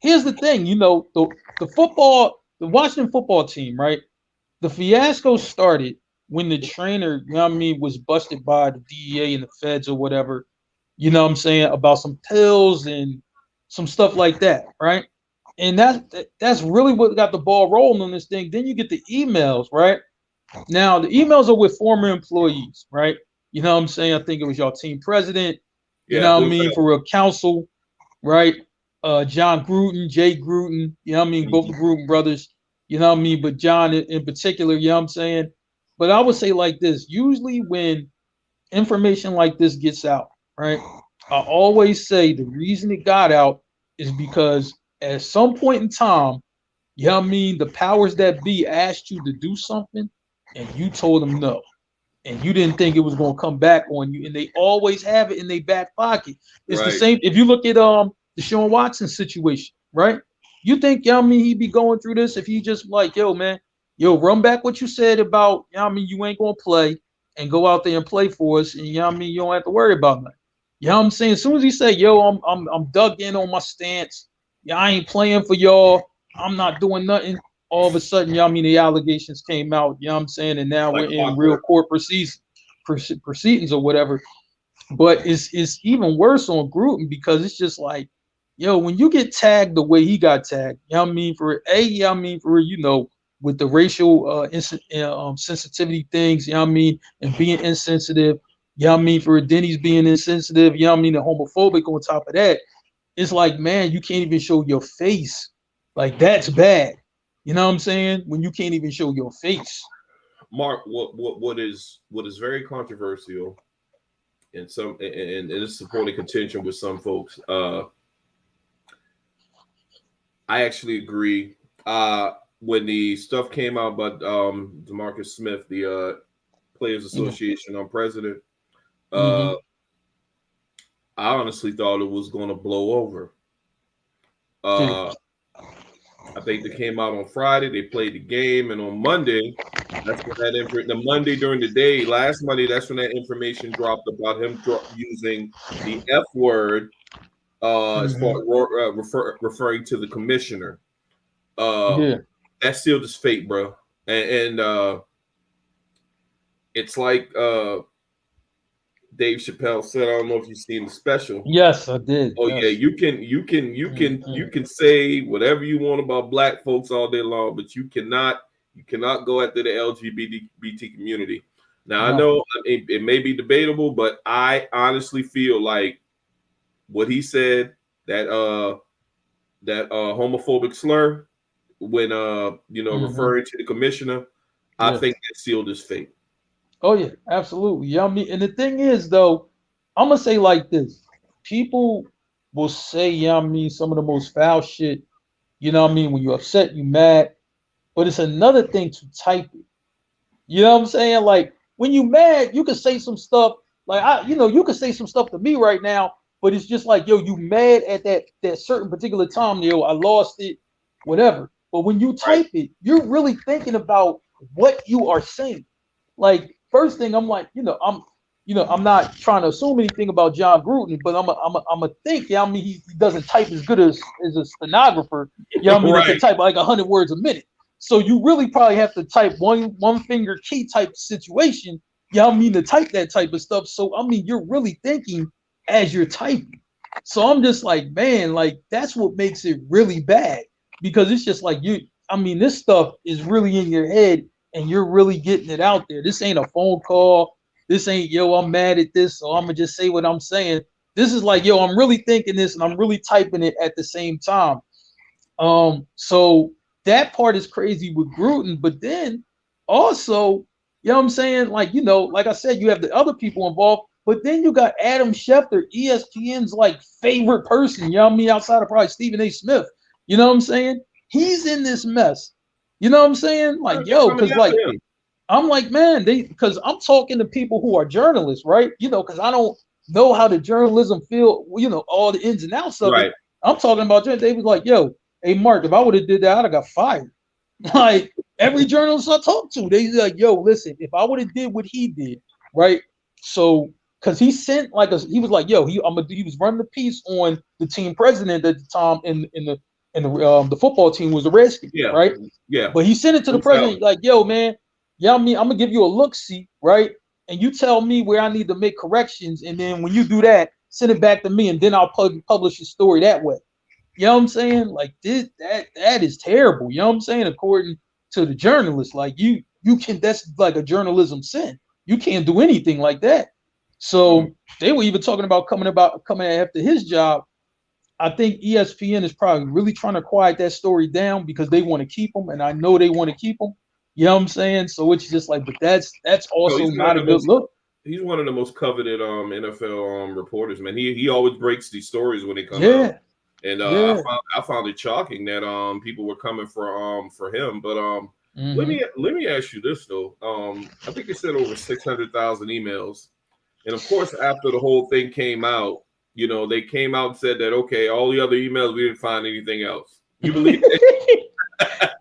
Here's the thing, the Washington football team, right? The fiasco started when the trainer, was busted by the DEA and the feds or whatever, about some pills and some stuff like that, right? And that's really what got the ball rolling on this thing. Then you get the emails, right? Now the emails are with former employees, right? You know what I'm saying? I think it was your team president, for a council, right? John Gruden, Jay Gruden, both the Gruden brothers, but John in particular, you know what I'm saying? But I would say like this, usually when information like this gets out, right? I always say the reason it got out is because at some point in time, the powers that be asked you to do something and you told them no. And you didn't think it was going to come back on you. And they always have it in their back pocket. It's the same. If you look at the Shawn Watson situation, right? You think, he'd be going through this if he just like, run back what you said about, you ain't going to play and go out there and play for us. And, you don't have to worry about nothing. You know what I'm saying? As soon as he say, I'm dug in on my stance. Yeah, I ain't playing for y'all. I'm not doing nothing. All of a sudden, the allegations came out, you know what I'm saying? And now we're in real court proceedings or whatever. But it's even worse on Gruden because it's just like, when you get tagged the way he got tagged, with the racial sensitivity things, and being insensitive, for Denny's being insensitive, the homophobic on top of that. It's like, man, you can't even show your face. Like, that's bad. You know what I'm saying? When you can't even show your face. Mark, what is very controversial and it's supporting contention with some folks. I actually agree. When the stuff came out about DeMarcus Smith, the Players Association president, I honestly thought it was going to blow over. I think they came out on Friday. They played the game, and on Monday, that's when the Monday during the day, last Monday, that's when that information dropped about him using the F word as far referring to the commissioner. That sealed his fate, bro. And it's like Dave Chappelle said. I don't know if you've seen the special. Yes, I did. Oh yes. Yeah, you can say whatever you want about black folks all day long, but you cannot go after the LGBT community. Now I know it may be debatable, but I honestly feel like what he said, that homophobic slur when referring to the commissioner, I think that sealed his fate. Oh yeah, absolutely. And the thing is, though, I'm gonna say like this: people will say, some of the most foul shit. When you're upset, you mad, but it's another thing to type it. You know what I'm saying? Like when you mad, you can say some stuff Like you could say some stuff to me right now, but it's just like, yo, you mad at that certain particular time, yo, I lost it, whatever. But when you type it, you're really thinking about what you are saying. Like, first thing, I'm like, I'm not trying to assume anything about John Gruden, but I'm a think, yeah, I mean, he doesn't type as good as a stenographer, I mean, that can type like 100 words a minute. So you really probably have to type one finger key type situation, I mean, to type that type of stuff. So I mean, you're really thinking as you're typing. So I'm just like, man, like that's what makes it really bad, because it's just like I mean, this stuff is really in your head and you're really getting it out there. This ain't a phone call. This ain't, yo, I'm mad at this, so I'm gonna just say what I'm saying. This is like, yo, I'm really thinking this and I'm really typing it at the same time. So that part is crazy with Gruden, but then also, you know what I'm saying? Like, like I said, you have the other people involved, but then you got Adam Schefter, ESPN's like favorite person, you know what I mean, outside of probably Stephen A. Smith. You know what I'm saying? He's in this mess. You know what I'm saying? Like, yo, because like I'm like, man, because I'm talking to people who are journalists, right? Because I don't know how the journalism feel, all the ins and outs of it. I'm talking about, they was like, yo, hey, Marc, if I would have did that, I'd have got fired. Like, every journalist I talk to, they like, yo, listen, if I would have did what he did, right? So, because he sent he was like, yo, he was running the piece on the team president at the time in the football team was the Redskins, right? Yeah. But he sent it to the president, like, yo, man, I mean, I'm gonna give you a look-see, right? And you tell me where I need to make corrections, and then when you do that, send it back to me, and then I'll publish the story that way. You know what I'm saying? Like, that is terrible. You know what I'm saying? According to the journalist, like you can, that's like a journalism sin. You can't do anything like that. So they were even talking about coming after his job. I think ESPN is probably really trying to quiet that story down because they want to keep him, and I know they want to keep him. You know what I'm saying? So it's just like, but that's also not a good look. He's one of the most coveted NFL reporters, man. He always breaks these stories when they come out. And I found it shocking that people were coming for him. But let me ask you this though. I think they said over 600,000 emails, and of course after the whole thing came out, they came out and said that, okay, all the other emails, we didn't find anything else. You believe that?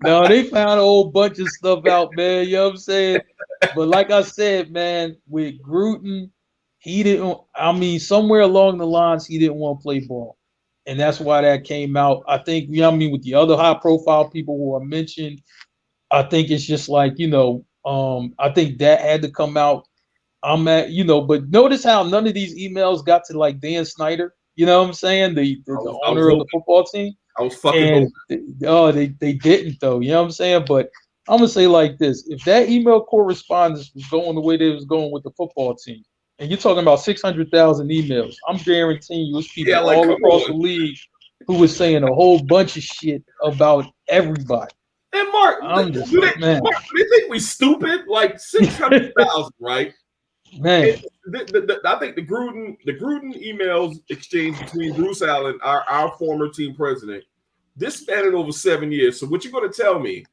No, they found a whole bunch of stuff out, man. You know what I'm saying? But like I said, man, with Gruden, somewhere along the lines, he didn't want to play ball. And that's why that came out. I think, with the other high profile people who are mentioned, I think it's just like, I think that had to come out. But notice how none of these emails got to like Dan Snyder, you know what I'm saying? The owner of the football team. I was fucking hoping. They didn't though, you know what I'm saying? But I'm gonna say like this: if that email correspondence was going the way they was going with the football team, and you're talking about 600,000 emails, I'm guaranteeing you, it's people all across the league who was saying a whole bunch of shit about everybody. And Marc, Marc, do they think we stupid? Like 600,000, right? Man, I think the Gruden emails exchange between Bruce Allen, our former team president, this spanned over 7 years. So what you're going to tell me,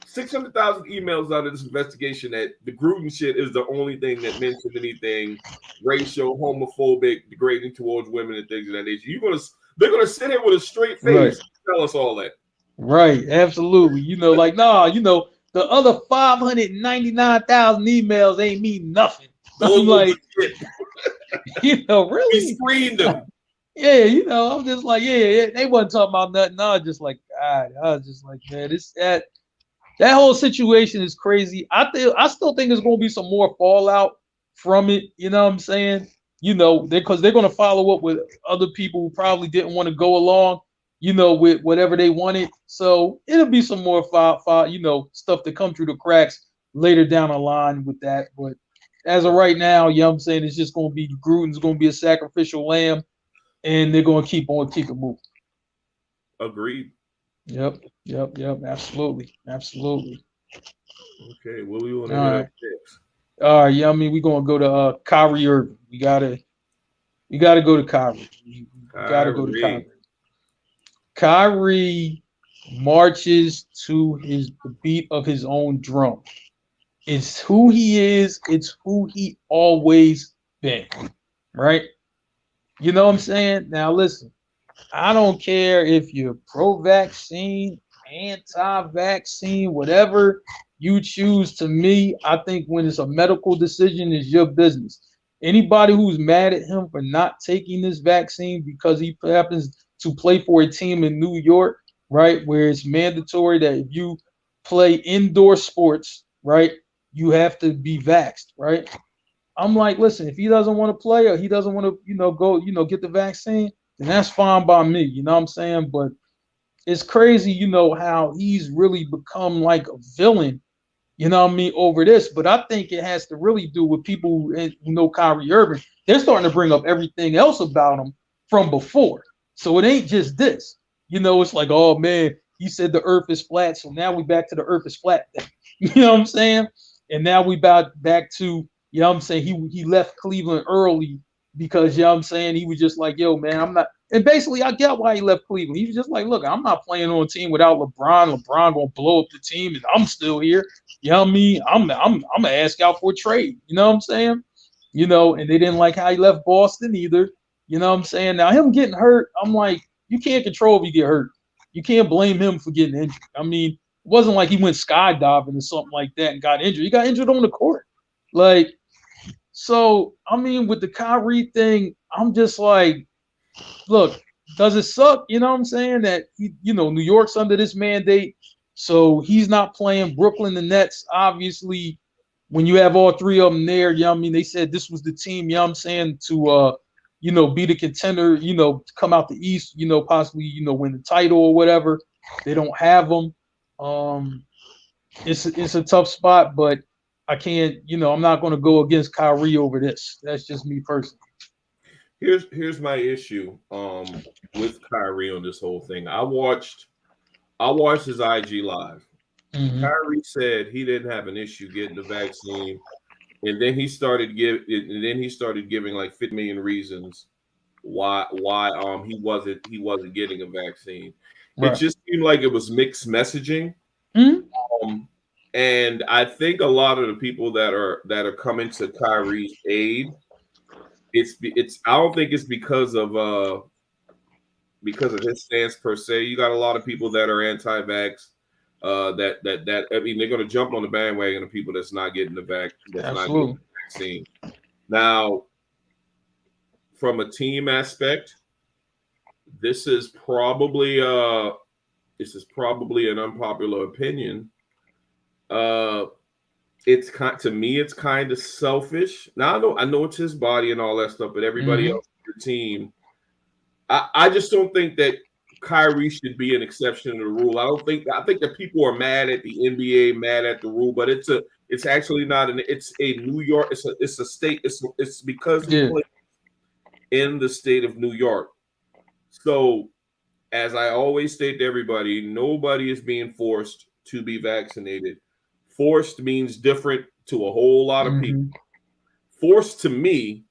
600,000 emails out of this investigation, that the Gruden shit is the only thing that mentioned anything racial, homophobic, degrading towards women and things of that nature. They're gonna sit here with a straight face and tell us all that. Right, absolutely. The other 599,000 emails ain't mean nothing. I'm like, really? We screened them. Yeah, I'm just like, they wasn't talking about nothing. I was just like, God, I was just like, man, that whole situation is crazy. I still think there's gonna be some more fallout from it. You know what I'm saying? Because they're gonna follow up with other people who probably didn't want to go along, with whatever they wanted. So it'll be some more stuff to come through the cracks later down the line with that. But as of right now, you know what I'm saying, it's just going to be Gruden's going to be a sacrificial lamb, and they're going to keep it moving. Agreed. Yep. Absolutely. Okay, what we want to hit up next? All right, we're going to go to Kyrie Irving. We gotta go to Kyrie. We gotta go to Kyrie. Kyrie marches to the beat of his own drum. It's who he is. It's who he always Bang. Right? You know what I'm saying? Now listen, I don't care if you're pro-vaccine, anti-vaccine, whatever you choose. To me, I think when it's a medical decision, it's your business. Anybody who's mad at him for not taking this vaccine because he happens to play for a team in New York, right, where it's mandatory that if you play indoor sports, right, you have to be vaxxed, right? I'm like, listen, if he doesn't want to play or he doesn't want to, go, get the vaccine, then that's fine by me. You know what I'm saying? But it's crazy, how he's really become like a villain, over this. But I think it has to really do with people who know Kyrie Irving. They're starting to bring up everything else about him from before. So it ain't just this. It's like, oh man, he said the earth is flat. So now we back to the earth is flat thing. You know what I'm saying? And now we back to, I'm saying, he left Cleveland early because, I'm saying, he was just like, yo, man, I'm not. And basically, I get why he left Cleveland. He was just like, look, I'm not playing on a team without LeBron. LeBron gonna blow up the team, and I'm still here. You know what I mean? I'm gonna ask out for a trade. You know what I'm saying? And they didn't like how he left Boston either. You know what I'm saying? Now him getting hurt, I'm like, you can't control if you get hurt. You can't blame him for getting injured. I mean, it wasn't like he went skydiving or something like that and got injured. He got injured on the court. Like, so I mean, with the Kyrie thing, I'm just like, look, does it suck? You know what I'm saying? That New York's under this mandate, so he's not playing. Brooklyn, the Nets, obviously, when you have all three of them there, I mean, they said this was the team, I'm saying, to be the contender, to come out the East, possibly, win the title or whatever. They don't have them. It's a tough spot, but I can't, I'm not going to go against Kyrie over this. That's just me personally. Here's my issue with Kyrie on this whole thing. I watched his IG live. Mm-hmm. Kyrie said he didn't have an issue getting the vaccine, and then he started giving like 50 million reasons why he wasn't getting a vaccine. Right. It just seemed like it was mixed messaging. Mm-hmm. And I think a lot of the people that are coming to Kyrie's aid, I don't think it's because of his stance per se. You got a lot of people that are anti-vax. That I mean, they're going to jump on the bandwagon of people that's not getting the vaccine. Now, from a team aspect, this is probably an unpopular opinion. To me, it's kind of selfish. Now I know it's his body and all that stuff, but everybody else on the team, I just don't think that Kyrie should be an exception to the rule. I think that people are mad at the NBA, mad at the rule, but it's actually not it's a New York, it's a state, it's because he plays in the state of New York. So, as I always state to everybody, nobody is being forced to be vaccinated. Forced means different to a whole lot of people. Forced to me,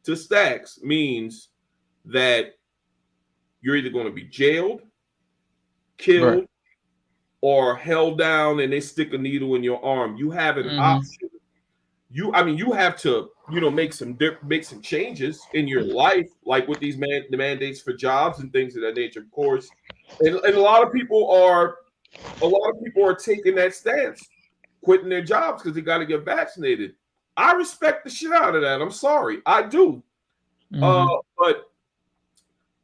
to Stacks means that you're either going to be jailed, killed, or held down and they stick a needle in your arm. You have an option. You have to, make some changes in your life, like with these the mandates for jobs and things of that nature, of course. And a lot of people are taking that stance, quitting their jobs because they got to get vaccinated. I respect the shit out of that. I'm sorry, I do. But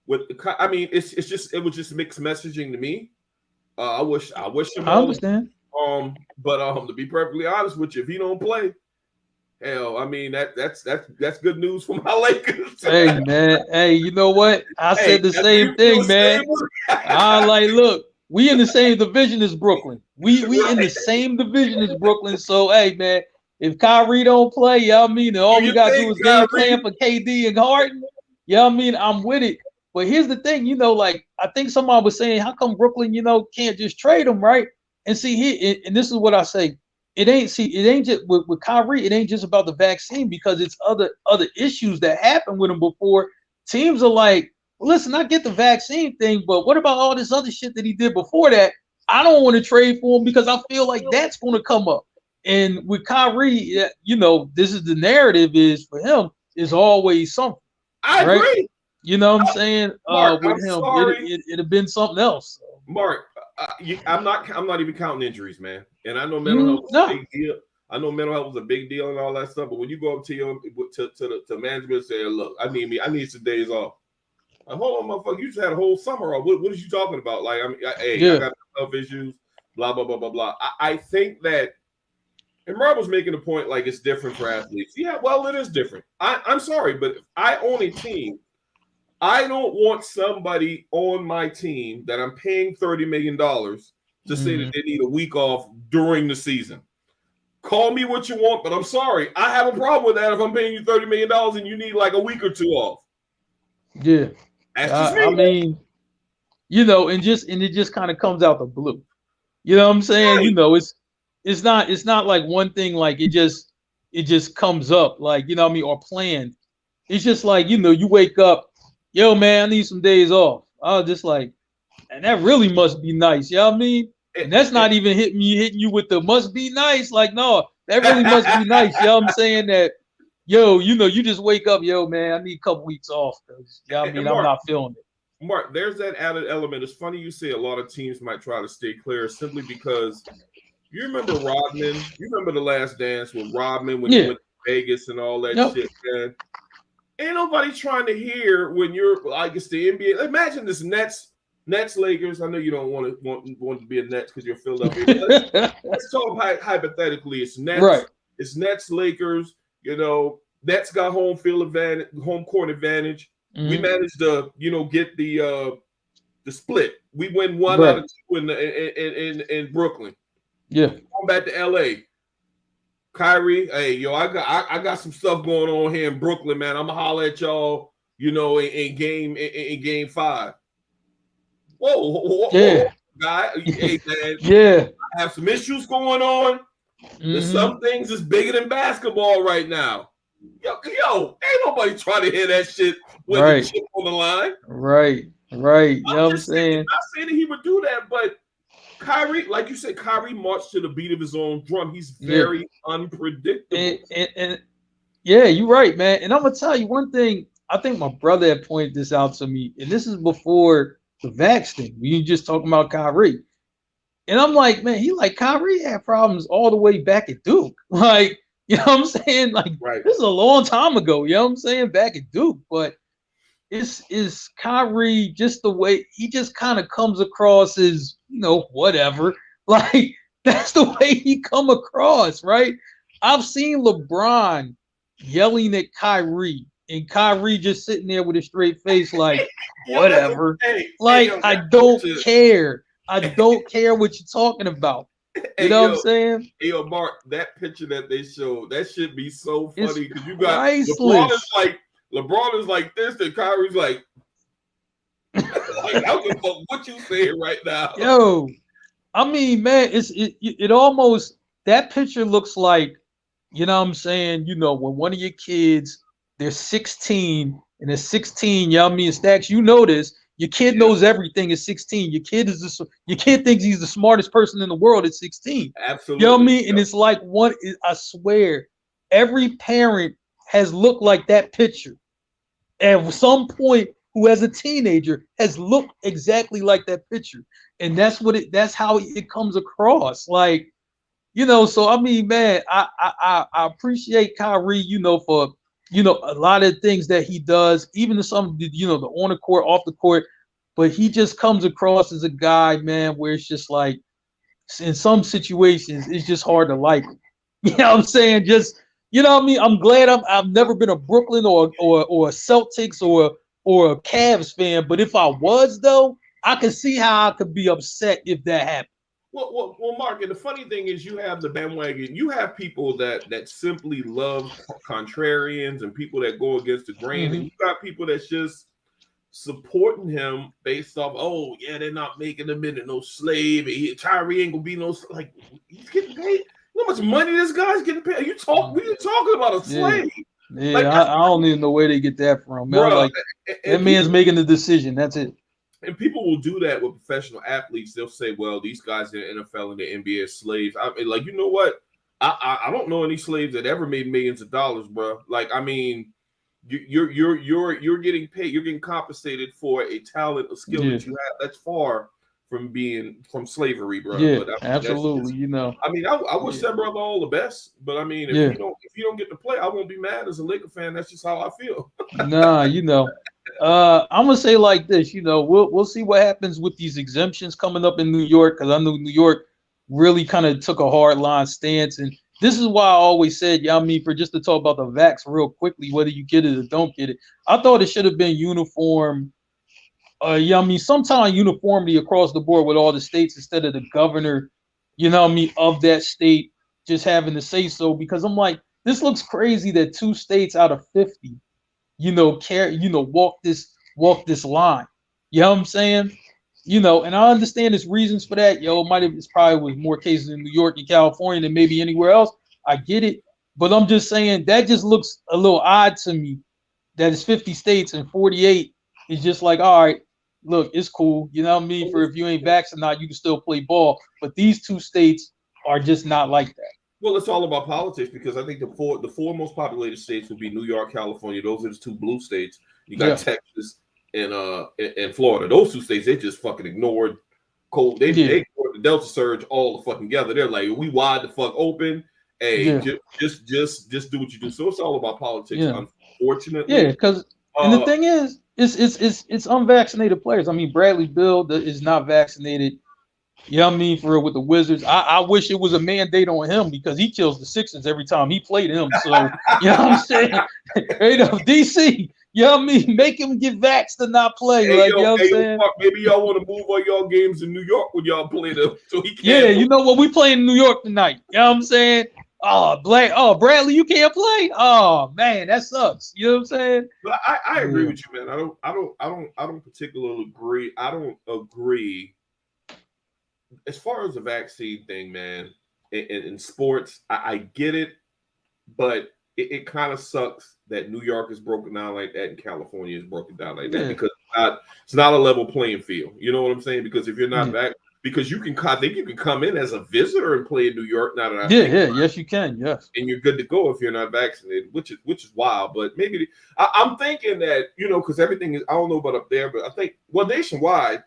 it was just mixed messaging to me. I wish him. I understand. But to be perfectly honest with you, if he don't play, hell, I mean that's good news for my Lakers. Hey man, hey, you know what? I said the same thing, man. I like, look, we in the same division as Brooklyn. We in the same division as Brooklyn. So hey, man, if Kyrie don't play, all we gotta do is game plan for KD and Harden. I'm with it. But here's the thing, like I think somebody was saying, how come Brooklyn, can't just trade him, right? And see, and this is what I say. It ain't just with Kyrie, it ain't just about the vaccine because it's other issues that happened with him before. Teams are like, well, listen, I get the vaccine thing, but what about all this other shit that he did before that? I don't want to trade for him because I feel like that's going to come up. And with Kyrie, this is the narrative is for him is always something. I right? agree. You know what I'm saying? Marc, With I'm him, sorry. it'd have been something else. Marc, I'm not even counting injuries, man. And I know mental health is a big deal. I know mental health was a big deal and all that stuff. But when you go up to your to management and say, "Look, I need some days off," like, hold on, motherfucker, you just had a whole summer off. What is you talking about? Like, I got health issues. Blah blah blah blah blah. I think that, and Rob was making a point like it's different for athletes. Yeah, well, it is different. I'm sorry, but if I own a team, I don't want somebody on my team that I'm paying $30 million to say that they need a week off during the season. Call me what you want, but I'm sorry. I have a problem with that if I'm paying you $30 million and you need like a week or two off. Yeah. That's just me. I mean, and it just kind of comes out the blue. You know what I'm saying? Right. It's not like one thing like it just comes up like, or planned. It's just like, you wake up, yo man, I need some days off. I was just like, and that really must be nice. You know what I mean? And that's not even hitting you with the must be nice. Like, no, that really must be nice. You know what I'm saying? That, yo, you just wake up, yo, man, I need a couple weeks off. I'm not feeling it. Marc, there's that added element. It's funny you say a lot of teams might try to stay clear simply because you remember Rodman. You remember The Last Dance with Rodman when he went to Vegas and all that shit, man. Ain't nobody trying to hear when you're like it's the NBA. Imagine this Nets, Lakers. I know you don't want to be a Nets because you're Philadelphia. Let's talk hypothetically. It's Nets. Right. It's Nets, Lakers. Nets got home court advantage. Mm-hmm. We managed to get the split. We win one out of two in Brooklyn. Yeah. Going back to LA. Kyrie, hey, yo, I got some stuff going on here in Brooklyn, man. I'm gonna holler at y'all, in game 5. Whoa, guy, hey man, yeah, I have some issues going on. There's some things that's bigger than basketball right now. Yo, ain't nobody trying to hear that shit with the chip on the line. Right. You know what I'm saying? Not saying that he would do that, but Kyrie, like you said, Kyrie marched to the beat of his own drum. He's very unpredictable. And yeah, you're right, man. And I'm gonna tell you one thing. I think my brother had pointed this out to me, and this is before the vax thing. We just talking about Kyrie, and I'm like, man, Kyrie had problems all the way back at Duke. Like, you know what I'm saying? Like, this is a long time ago. You know what I'm saying? Back at Duke, but is Kyrie just the way he just kind of comes across as, whatever. Like, that's the way he come across, right? I've seen LeBron yelling at Kyrie and Kyrie just sitting there with a straight face like, whatever. I don't care. I don't care what you're talking about. You know what I'm saying? Hey, yo, Marc, that picture that they showed, that should be so funny because you got LeBron is like this, and Kyrie's like I don't give a fuck what you saying right now. Yo, I mean, man, it almost, that picture looks like, you know what I'm saying, when one of your kids, they're 16, and at 16, you know what I mean, Stacks, this, your kid knows everything at 16. Your kid thinks he's the smartest person in the world at 16. Absolutely. You know what I mean? And it's like I swear, every parent has looked like that picture. At some point, who as a teenager has looked exactly like that picture. And that's how it comes across. Like, so I mean, man, I appreciate Kyrie, for a lot of things that he does, even some, the on the court, off the court, but he just comes across as a guy, man, where it's just like, in some situations, it's just hard to like him. You know what I'm saying? Just, you know what I mean? I'm glad I've never been a Brooklyn or a Celtics or a Cavs fan, but if I was, though, I could see how I could be upset if that happened. Well, Marc, and the funny thing is you have the bandwagon. You have people that simply love contrarians and people that go against the grain, and you got people that's just supporting him based off, oh, yeah, they're not making him into no slave. Kyrie ain't gonna be no, like, he's getting paid. You know how much money this guy's getting paid? We talking about a slave. Yeah, like, I don't even know where they get that from. Man. Bro, that man's making the decision. That's it. And people will do that with professional athletes. They'll say, well, these guys in the NFL and the NBA are slaves. I mean, like, you know what? I don't know any slaves that ever made millions of dollars, bro. Like, I mean, you're getting paid, you're getting compensated for a talent, a skill Yeah. that you have. That's far from slavery, bro. Yeah, But I mean, that's absolutely. just, You know. I mean, I wish Yeah. that brother all the best. But I mean, Yeah. if you don't get to play, I won't be mad as a Laker fan. That's just how I feel. Nah, you know. I'm gonna say like this, you know, we'll see what happens with these exemptions coming up in New York, because I know New York really kind of took a hard line stance. And this is why I always said, yeah, I mean, for just to talk about the vax real quickly, whether you get it or don't get it, I thought it should have been uniform. Yeah, I mean, sometime uniformity across the board with all the states instead of the governor, you know what I mean, of that state just having to say so. Because I'm like, this looks crazy that 2 states out of 50, you know, walk this line. You know what I'm saying? You know, and I understand there's reasons for that. Yo, it's probably was more cases in New York and California than maybe anywhere else. I get it. But I'm just saying that just looks a little odd to me that it's 50 states and 48 is just like, all right, look, it's cool. You know what I mean? For if you ain't vaccinated, you can still play ball. But these 2 states are just not like that. Well, it's all about politics because I think the four most populated states would be New York, California. Those are the 2 blue states. You got Texas and Florida. Those 2 states, they just fucking ignored cold. They ignored the Delta surge all the fucking together. They're like, we wide the fuck open. Hey, just do what you do. So it's all about politics, unfortunately. Yeah, because and the thing is, it's unvaccinated players. I mean, Bradley Beal is not vaccinated. You know what I mean? For real, with the Wizards. I wish it was a mandate on him because he kills the Sixers every time he played him. So, you know what I'm saying? Right up, DC, you know what I mean? Make him get vaxxed to not play. Hey, like, you know what I'm saying? Marc, maybe y'all want to move all y'all games in New York when y'all play them so he can't. Yeah, you know what? We playing in New York tonight. You know what I'm saying? Oh, Bradley, you can't play? Oh, man, that sucks. You know what I'm saying? But I agree with you, man. I don't particularly agree. I don't agree. As far as the vaccine thing, man, in sports, I get it, but it kind of sucks that New York is broken down like that and California is broken down like that because it's not a level playing field. You know what I'm saying? Because if you're not back, because I think you can come in as a visitor and play in New York. Now that yes, you can, yes, and you're good to go if you're not vaccinated, which is wild. But maybe I'm thinking that because everything is, I don't know about up there, but I think nationwide.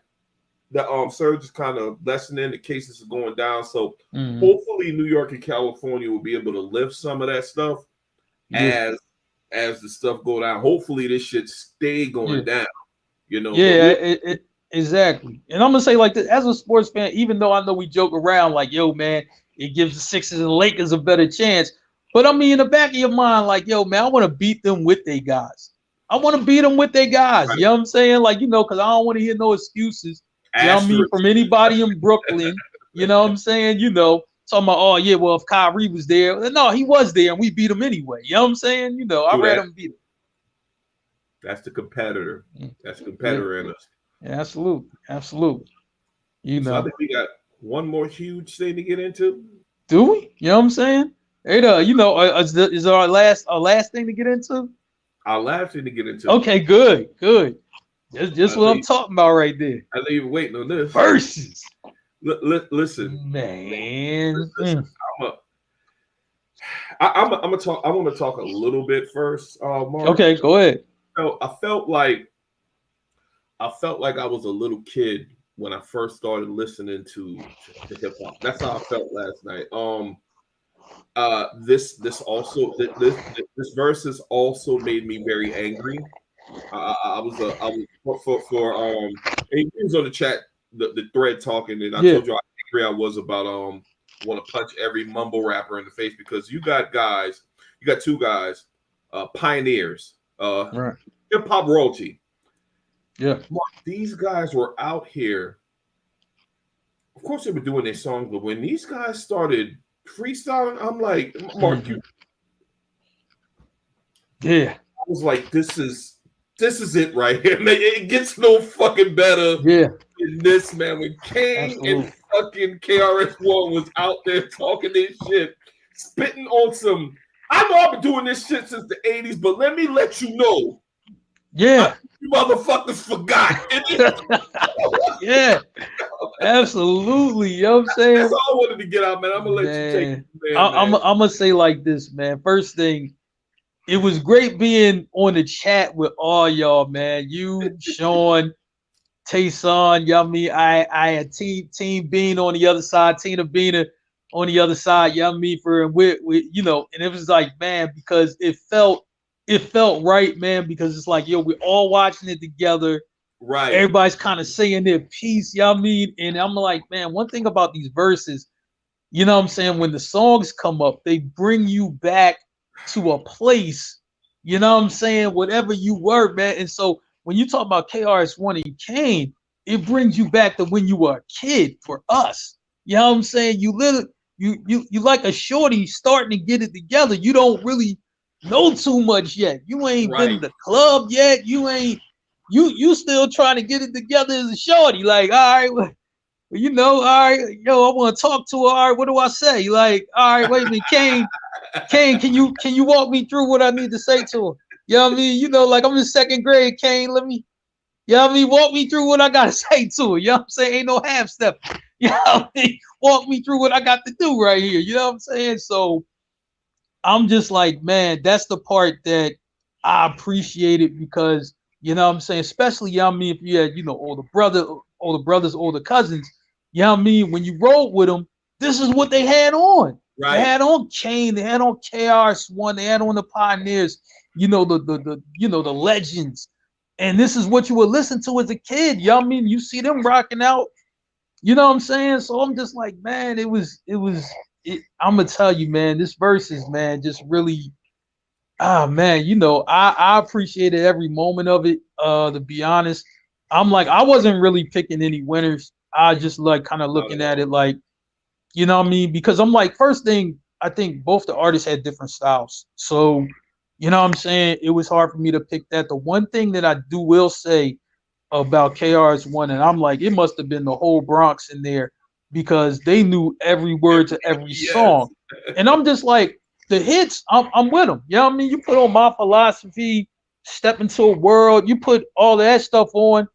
The surge is kind of lessening. The cases are going down. So hopefully New York and California will be able to lift some of that stuff as the stuff go down. Hopefully this shit stay going down. You know. Yeah, exactly. And I'm gonna say like this, as a sports fan, even though I know we joke around like, yo, man, it gives the Sixers and Lakers a better chance. But I mean, in the back of your mind, like, yo, man, I want to beat them with their guys. I want to beat them with their guys. Right. You know what I'm saying? Like, because I don't want to hear no excuses. You know what I mean? From anybody in Brooklyn, you know what I'm saying? Talking about, oh, yeah, well, if Kyrie was there. No, he was there, and we beat him anyway. You know what I'm saying? I read him beat him. That's the competitor. That's the competitor in us. Yeah, absolutely. Absolutely. So I think we got one more huge thing to get into. Do we? You know what I'm saying? Hey, is our last thing to get into? Our last thing to get into. Okay, good. That's just what I'm talking about right there. I know you've been waiting on this. Verzuz. Listen, man. Listen, I'm gonna talk. I want to talk a little bit first, Marc. Okay, go ahead. I felt like I was a little kid when I first started listening to hip hop. That's how I felt last night. This Verzuz also made me very angry. I was for he was on the chat, the thread talking, and I told you how angry I was about want to punch every mumble rapper in the face because you got 2 guys, pioneers, hip hop royalty. Yeah, Marc, these guys were out here. Of course, they were doing their songs, but when these guys started freestyling, I'm like, Marc, I was like, this is it right here, man. It gets no fucking better than this, man. When Kane and fucking KRS-One was out there talking this shit, spitting on some. I know I've been doing this shit since the 80s, but let me let you know Yeah. You motherfuckers forgot. Yeah. Absolutely. You know what I'm saying? That's all I wanted to get out, man. I'm gonna let you take it Man. from there, man. I'm gonna say like this, man. First thing, it was great being on the chat with all y'all, man. You, Shawn, Tayson, Yummy. I had Team Bean on the other side, Tina Beaner on the other side, Yummy for and we you know, and it was like, man, because it felt right, man, because it's like, yo, we're all watching it together. Right. Everybody's kind of saying their piece, you know what I mean? And I'm like, man, one thing about these verses, you know what I'm saying? When the songs come up, they bring you back to a place, you know what I'm saying? Whatever you were, man. And so when you talk about KRS-One and Kane, it brings you back to when you were a kid for us. You know what I'm saying? You literally, you like a shorty starting to get it together. You don't really know too much yet. You ain't been in the club yet. You still trying to get it together as a shorty. Like, all right, you know, all right, yo, I want to talk to her. All right, what do I say? Like, all right, wait a minute, Kane, can you walk me through what I need to say to her? You know what I mean? You know, like I'm in second grade, Kane. You know what I mean? Walk me through what I gotta say to her. You know what I'm saying? Ain't no half step. You know what I mean? Walk me through what I got to do right here. You know what I'm saying? So I'm just like, man, that's the part that I appreciate it because, you know what I'm saying? Especially, you know what I mean, if you had, you know, older brothers, older cousins, you know what I mean? When you rode with them, this is what they had on. They Right. had on Kane, they had on KRS-One, they had on the Pioneers, you know, the you know, the legends. And this is what you would listen to as a kid. You know what I mean? You see them rocking out. You know what I'm saying? So I'm just like, man, I'm gonna tell you, man, this verses, man, just really, man, you know, I appreciated every moment of it. To be honest, I'm like, I wasn't really picking any winners. I just like kind of looking at it like, you know what I mean? Because I'm like, first thing, I think both the artists had different styles. So, you know what I'm saying? It was hard for me to pick that. The one thing that I will say about KRS-One, and I'm like, it must have been the whole Bronx in there because they knew every word to every Yes. song. And I'm just like, the hits, I'm with them. You know what I mean? You put on My Philosophy, Step Into a World, you put all that stuff on.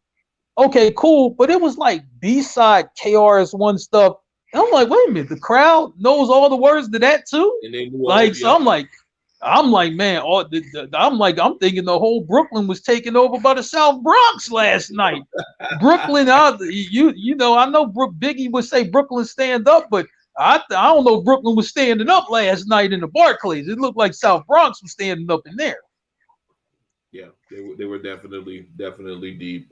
Okay, cool. But it was like B-side KRS-One stuff. And I'm like, wait a minute, the crowd knows all the words to that too? And they knew Like, so I'm like, man, I'm thinking the whole Brooklyn was taken over by the South Bronx last night. Brooklyn, you know, I know Biggie would say Brooklyn stand up, but I don't know if Brooklyn was standing up last night in the Barclays. It looked like South Bronx was standing up in there. Yeah, they were definitely deep.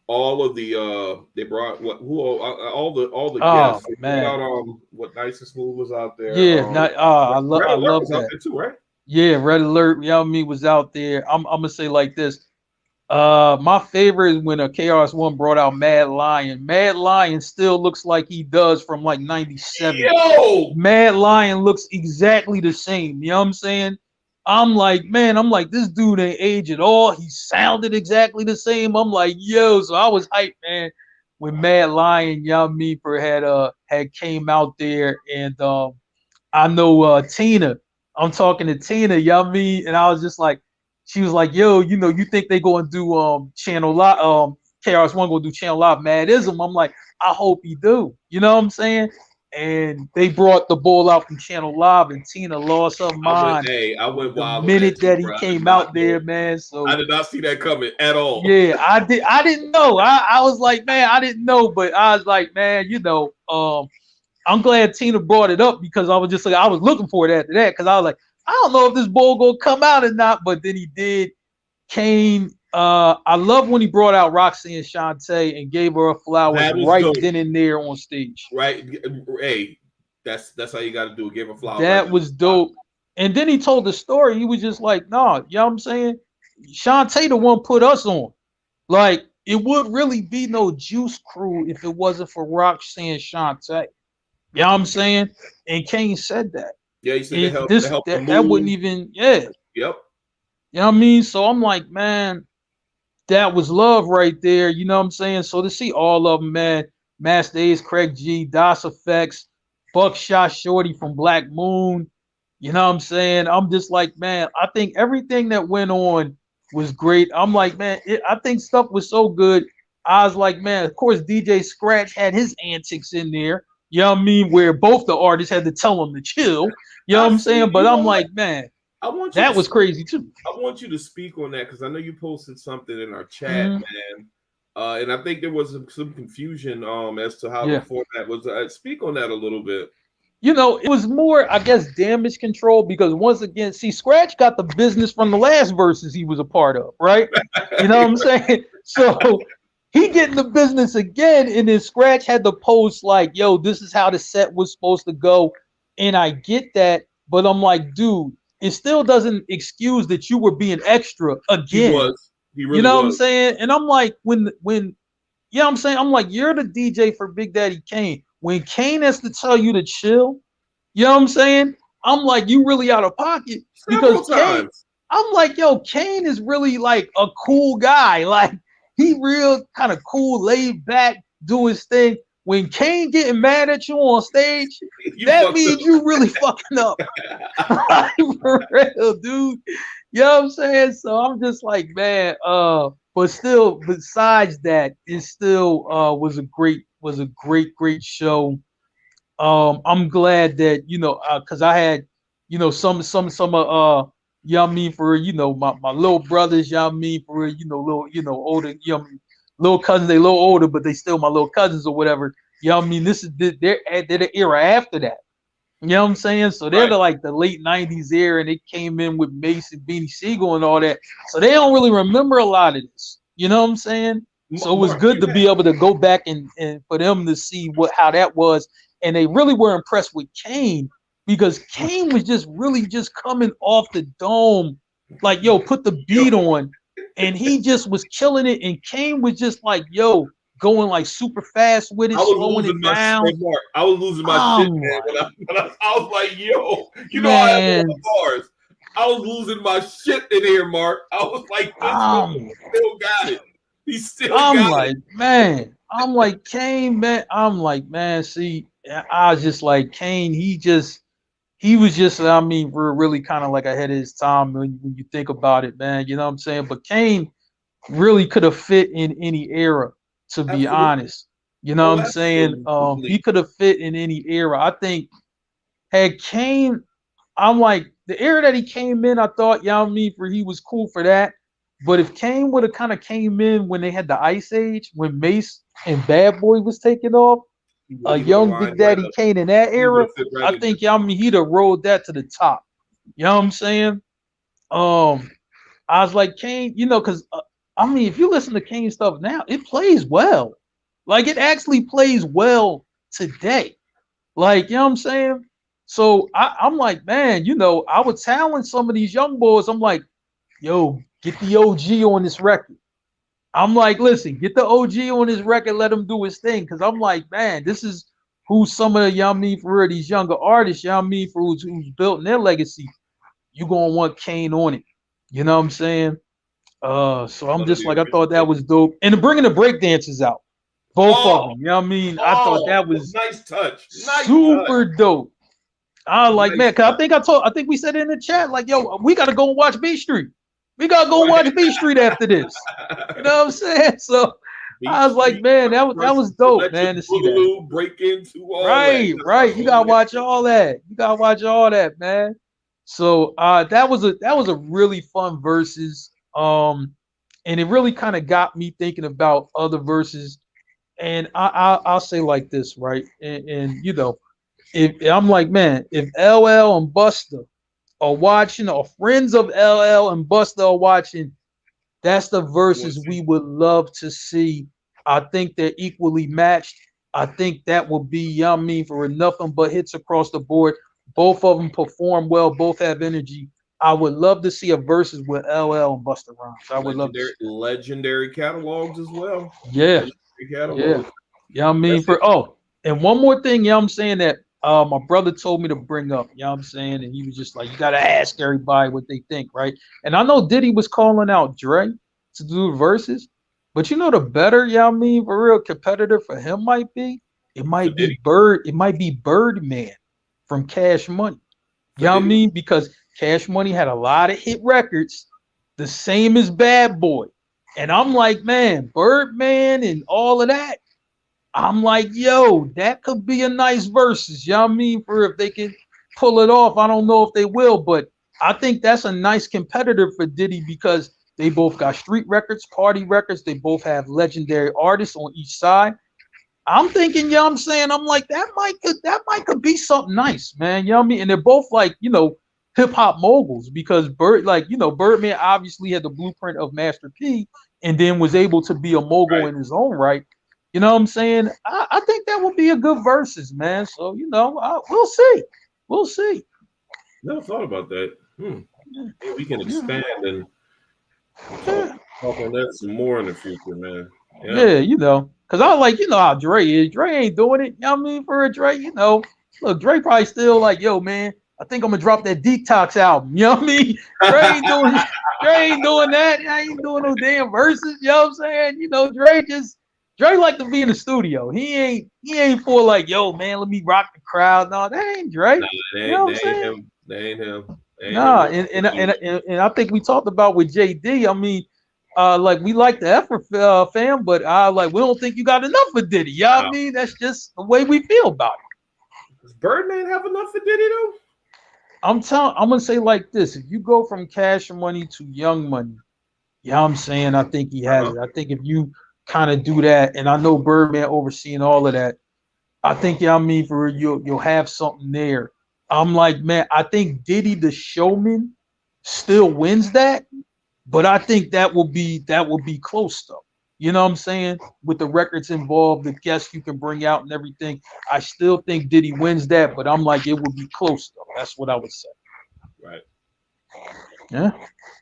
All of the they brought all the guests. They Man. brought out what Nice and Smooth was out there. Yeah, I love was out that. there too, right? Yeah, Red Alert, you know what I mean, was out there. I'm gonna say like this. My favorite is when a KRS-One brought out Mad Lion. Mad Lion still looks like he does from like 97. Yo! Mad Lion looks exactly the same. You know what I'm saying? I'm like, man, this dude ain't age at all. He sounded exactly the same. I'm like, yo, so I was hyped, man, when Mad Lion, you know what I mean, had came out there. And I know Tina. I'm talking to Tina, you know what I mean? And I was just like, she was like, yo, you know, you think they gonna do Channel Live, KRS-One gonna do Channel Live Madism? I'm like, I hope he do. You know what I'm saying? And they brought the ball out from Channel Live, and Tina lost her mind I went the wild minute on that, that he bro. came out there, man. So I did not see that coming at all. yeah, I didn't know. I was like, man, I didn't know, but I was like, man, you know, I'm glad Tina brought it up because I was just like, I was looking for it after that because I was like, I don't know if this bull gonna come out or not, but then he did. Kane, I love when he brought out Roxy and Shantae and gave her a flowers right dope. then and there on stage. Right, hey, that's how you got to do it. Give a flower. That was dope. And then he told the story. He was just like, nah, you know what I'm saying? Shantae the one put us on. Like, it would really be no Juice Crew if it wasn't for Roxy and Shantae. You know what I'm saying? And Kane said that. Yeah, he said that wouldn't even, yeah. Yep. You know what I mean? So I'm like, man, that was love right there. You know what I'm saying? So to see all of them, man, Master Ace, Craig G, Das Effects, Buckshot Shorty from Black Moon. You know what I'm saying? I'm just like, man, I think everything that went on was great. I'm like, man, I think stuff was so good. I was like, man, of course, DJ Scratch had his antics in there. You know what I mean? Where both the artists had to tell him to chill. You know what I'm saying? But I'm like, man, that was crazy too. I want you to speak on that because I know you posted something in our chat, man. And I think there was some confusion as to how the format was. Speak on that a little bit. You know, it was more, I guess, damage control because once again, see, Scratch got the business from the last verses he was a part of, right? You know what I'm saying? So he getting the business again, and then Scratch had to post like, yo, this is how the set was supposed to go. And I get that, but I'm like, dude, it still doesn't excuse that you were being extra again. He was. He really you know was. what I'm saying? And I'm like, when you know what I'm saying? I'm like, you're the DJ for Big Daddy Kane. When Kane has to tell you to chill, you know what I'm saying? I'm like, you really out of pocket because Kane, I'm like, yo, Kane is really like a cool guy. Like he real kind of cool, laid back, do his thing. When Kane getting mad at you on stage, that means you really fucking up. Like, for real, dude. You know what I'm saying? So I'm just like, man, but still, besides that, it still was a great show. I'm glad that, you know, because I had, you know, some you know what I mean, for, you know, my little brothers, you know what I mean, for, you know, little, you know, older, you know, little cousins, they a little older, but they still my little cousins or whatever. You know what I mean? This is they're the era after that. You know what I'm saying? So they're like the late 90s era, and they came in with Mace and Beanie Siegel and all that. So they don't really remember a lot of this. You know what I'm saying? So it was good to be able to go back and for them to see how that was. And they really were impressed with Kane because Kane was just really just coming off the dome. Like, yo, put the beat on. And he just was killing it. And Kane was just like, yo, going like super fast with it, slowing it down. I was losing my shit, man. I was like, yo, you know, I have bars. I was losing my shit in here, Mark. I was like, this still got it. He still got it. I'm like, Kane, man. I'm like, man, see, I was just like, Kane, he was just, I mean, we're really kind of like ahead of his time when you think about it, man. You know what I'm saying? But Kane really could have fit in any era, to be honest. You know what I'm saying? He could have fit in any era. I think had Kane, I'm like, the era that he came in, I thought, you know what I mean, he was cool for that. But if Kane would have kind of came in when they had the Ice Age, when Mace and Bad Boy was taking off, a young Big Daddy Kane in that era, I think, I mean, he'd have rolled that to the top. You know what I'm saying? I was like, Kane, you know, because I mean, if you listen to Kane stuff now, it plays well. Like, it actually plays well today. Like, you know what I'm saying? So I'm like, man, you know, I was telling some of these young boys, I'm like, yo, get the OG on this record. I'm like, listen, get the OG on his record, let him do his thing. Because I'm like, man, this is who some of the, you know what I mean, for real, these younger artists, you know what I mean, for who's built their legacy. You're going to want Kane on it. You know what I'm saying? So I'm just like, I thought that was dope. And bringing the break dancers out. Both of them. You know what I mean? I thought that was nice touch. Super dope. I was like, man, cause I think we said in the chat, like, yo, we gotta go and watch B Street. We gotta go and watch B Street after this. You know what I'm saying? So I was like, man, that was dope, man, to see that. Break into all right. You gotta watch all that. You gotta watch all that, man. So that was a really fun versus. And it really kind of got me thinking about other verses. And I'll say like this, right? And you know, if I'm like, man, if LL and Busta are watching, or friends of LL and Busta are watching, that's the verses we would love to see. I think they're equally matched. I think that will be, you know what I mean, for nothing but hits across the board. Both of them perform well. Both have energy. I would love to see a versus with LL and Busta Rhymes. I would love to see legendary catalogs as well. Yeah. Yeah, I mean, and one more thing, you know what I'm saying, that my brother told me to bring up, you know what I'm saying, and he was just like, you gotta ask everybody what they think, right? And I know Diddy was calling out Dre to do the verses, but you know the better, you know what I mean, for real competitor for him might be Birdman from Cash Money. You know what I mean? Because Cash Money had a lot of hit records, the same as Bad Boy. And I'm like, man, Birdman and all of that. I'm like, yo, that could be a nice versus. You know what I mean? For if they can pull it off. I don't know if they will, but I think that's a nice competitor for Diddy because they both got street records, party records. They both have legendary artists on each side. I'm thinking, you know what I'm saying? I'm like, that might could be something nice, man. You know what I mean? And they're both like, hip hop moguls because Birdman obviously had the blueprint of Master P and then was able to be a mogul in his own right. You know what I'm saying? I think that would be a good versus, man. So, we'll see. We'll see. Never thought about that. Maybe we can expand and talk on that some more in the future, man. Yeah, because I like, how Dre is. Dre ain't doing it. You know what I mean? For a Dre, look, Dre probably still like, yo, man, I think I'm gonna drop that Detox album. You know what I mean? Dre ain't doing that. I ain't doing no damn verses. You know what I'm saying? Dre like to be in the studio. He ain't for like, yo, man, let me rock the crowd. No, that ain't Dre. Nah, that ain't him. Nah, and I think we talked about with JD. I mean, like we like the effort, fam, but like we don't think you got enough for Diddy. You know what I mean? That's just the way we feel about it. Does Birdman have enough for Diddy though? I'm gonna say like this: if you go from Cash Money to Young Money, you know what I'm saying? I think he has it. I think if you kind of do that, and I know Birdman overseeing all of that, I think for you'll have something there. I'm like, man, I think Diddy the Showman still wins that, but I think that will be close though. You know what I'm saying? With the records involved, the guests you can bring out and everything, I still think Diddy wins that, but I'm like, it would be close though. That's what I would say. Right. Yeah.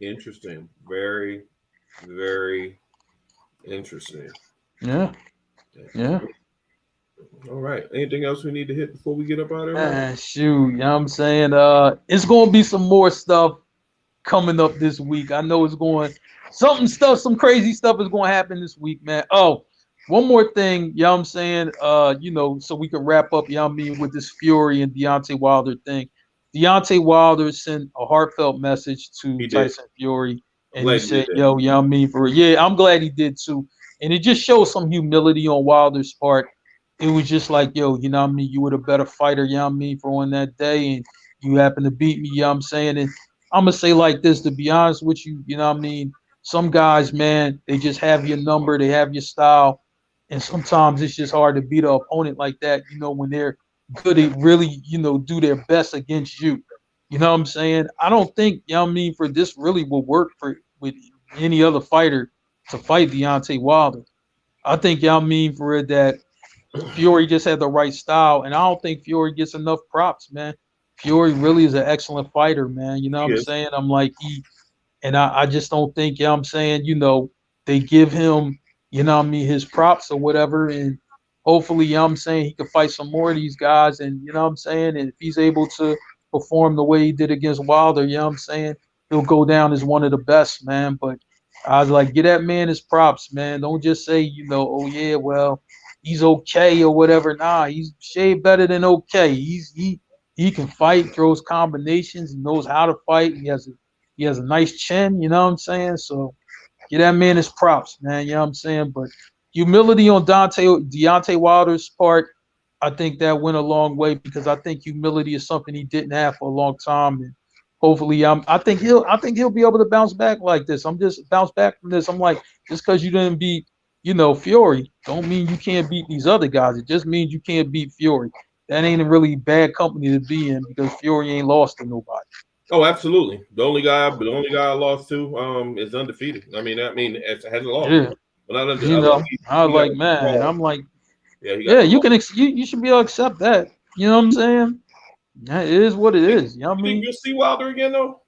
Interesting. Very, very interesting. Yeah. Yeah. All right. Anything else we need to hit before we get up out of here? Shoot, you know what I'm saying? It's gonna be some more stuff coming up this week. I know it's going some crazy stuff is going to happen this week, man. Oh, one more thing, you know what I'm saying? So we can wrap up, you know what I mean, with this Fury and Deontay Wilder thing. Deontay Wilder sent a heartfelt message to Tyson Fury, and he said, yo, you know what I mean? I'm glad he did too. And it just shows some humility on Wilder's part. It was just like, yo, you know what I mean? You were the better fighter, you know what I mean, for on that day, and you happened to beat me, you know what I'm saying? And I'm going to say like this, to be honest with you, you know what I mean? Some guys, man, they just have your number, they have your style, and sometimes it's just hard to beat an opponent like that, when they're good at really, do their best against you. You know what I'm saying? I don't think, you know what I mean, for this really will work with any other fighter to fight Deontay Wilder. I think, you know what I mean, for it that Fury just had the right style, and I don't think Fury gets enough props, man. Fury really is an excellent fighter, man. You know what I'm saying? I'm like, I just don't think, you know what I'm saying, they give him, you know what I mean, his props or whatever. And hopefully, you know what I'm saying, he can fight some more of these guys. And, you know what I'm saying, and if he's able to perform the way he did against Wilder, you know what I'm saying, he'll go down as one of the best, man. But I was like, get that man his props, man. Don't just say, oh, yeah, well, he's okay or whatever. Nah, he's shade better than okay. He can fight, throws combinations, he knows how to fight. He has a nice chin, you know what I'm saying? So get that man his props, man. You know what I'm saying? But humility on Deontay Wilder's part, I think that went a long way because I think humility is something he didn't have for a long time. And hopefully, I think he'll be able to bounce back like this. I'm just bounce back from this. I'm like, just because you didn't beat, Fury, don't mean you can't beat these other guys. It just means you can't beat Fury. That ain't a really bad company to be in because Fury ain't lost to nobody. Oh, absolutely. The only guy I lost to is undefeated. It hasn't lost. Yeah. But I was like, man, I'm like, you should be able to accept that. You know what I'm saying? That is what it is. You know what I mean? Think you'll see Wilder again though?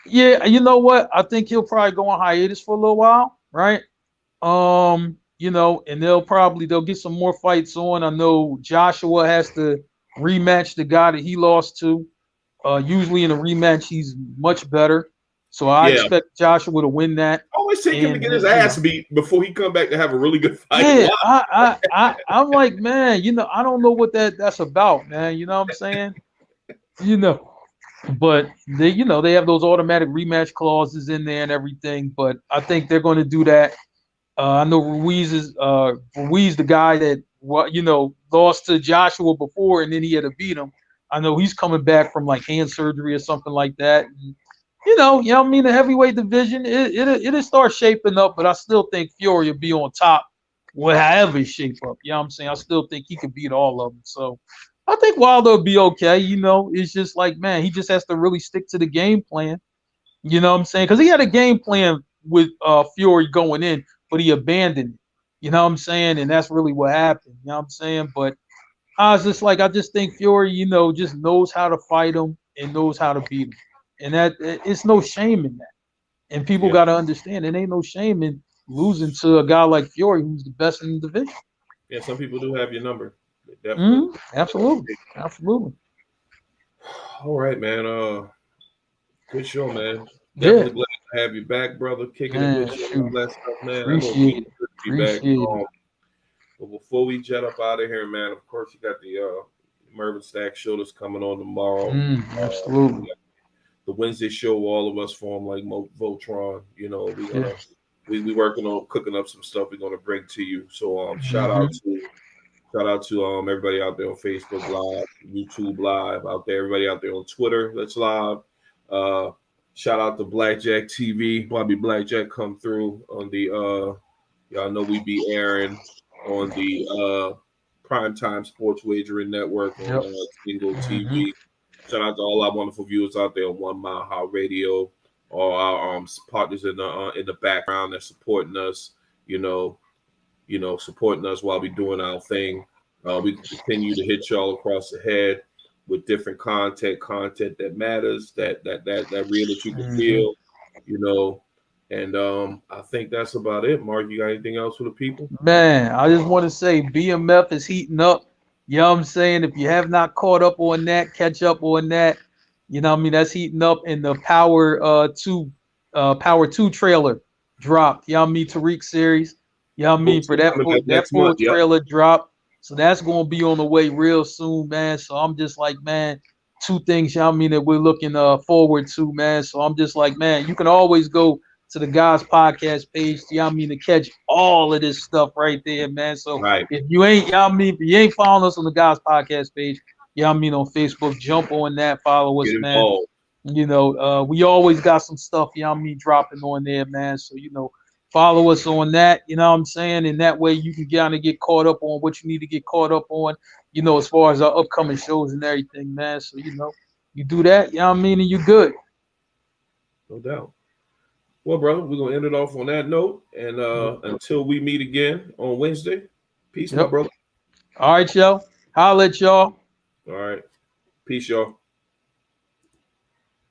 Yeah, you know what? I think he'll probably go on hiatus for a little while, right? And they'll get some more fights on. I know Joshua has to rematch the guy that he lost to. Usually in a rematch, he's much better. So I expect Joshua to win that. Always take him to get his ass beat before he come back to have a really good fight. Yeah, I'm like, man, I don't know what that's about, man. You know what I'm saying? But they, they have those automatic rematch clauses in there and everything. But I think they're going to do that. I know Ruiz, the guy that lost to Joshua before, and then he had to beat him. I know he's coming back from like hand surgery or something like that. And, I mean, the heavyweight division it'll start shaping up, but I still think Fury will be on top, however it shape up. You know what I'm saying? I still think he could beat all of them. So I think Wilder will be okay. It's just like, man, he just has to really stick to the game plan. You know what I'm saying? Because he had a game plan with Fury going in, but he abandoned it. You know what I'm saying? And that's really what happened. You know what I'm saying? But I was just like, I just think Fury, just knows how to fight him and knows how to beat him. And that it's no shame in that. And people got to understand it ain't no shame in losing to a guy like Fury, who's the best in the division. Yeah, some people do have your number. Definitely. Absolutely. Absolutely. All right, man. Good show, man. Definitely glad to have you back, brother. Kicking it with you. Bless stuff, man. Appreciate it. But before we jet up out of here, man, of course you got the Mervin Stack show that's coming on tomorrow. Absolutely. The Wednesday show, all of us form like Voltron. We working on cooking up some stuff we're gonna bring to you. So shout out to everybody out there on Facebook Live, YouTube Live, out there, everybody out there on Twitter that's live. Shout out to Blackjack TV. Bobby Blackjack come through on the y'all know we be airing on the Primetime Sports Wagering Network on Single TV. Shout out to all our wonderful viewers out there on 1 Mile High Radio, all our partners in the background that's supporting us, supporting us while we doing our thing. We continue to hit y'all across the head with different content that matters, that real that you can feel, And I think that's about it. Mark, you got anything else for the people? Man, I just want to say BMF is heating up. You know what I'm saying? If you have not caught up on that, catch up on that. You know what I mean? That's heating up, in the Power 2 trailer dropped. You know what I mean? Tariq series. You know what I mean? For that full trailer dropped. So that's going to be on the way real soon, man. So I'm just like, man, 2 things, you know what I mean, that we're looking forward to, man. So I'm just like, man, you can always go to the Guys Podcast page, you know what I mean, to catch all of this stuff right there, man. So if you ain't, you know what I mean, if you ain't following us on the Guys Podcast page, you know what I mean, on Facebook, jump on that, follow us, man. We always got some stuff, you know what I mean, dropping on there, man. So, follow us on that, you know what I'm saying? And that way you can get caught up on what you need to get caught up on, as far as our upcoming shows and everything, man. So, you do that, you know what I mean, and you're good. No doubt. Well, brother, we're going to end it off on that note. And until we meet again on Wednesday, peace, my brother. All right, y'all. Holla at y'all. All right. Peace, y'all.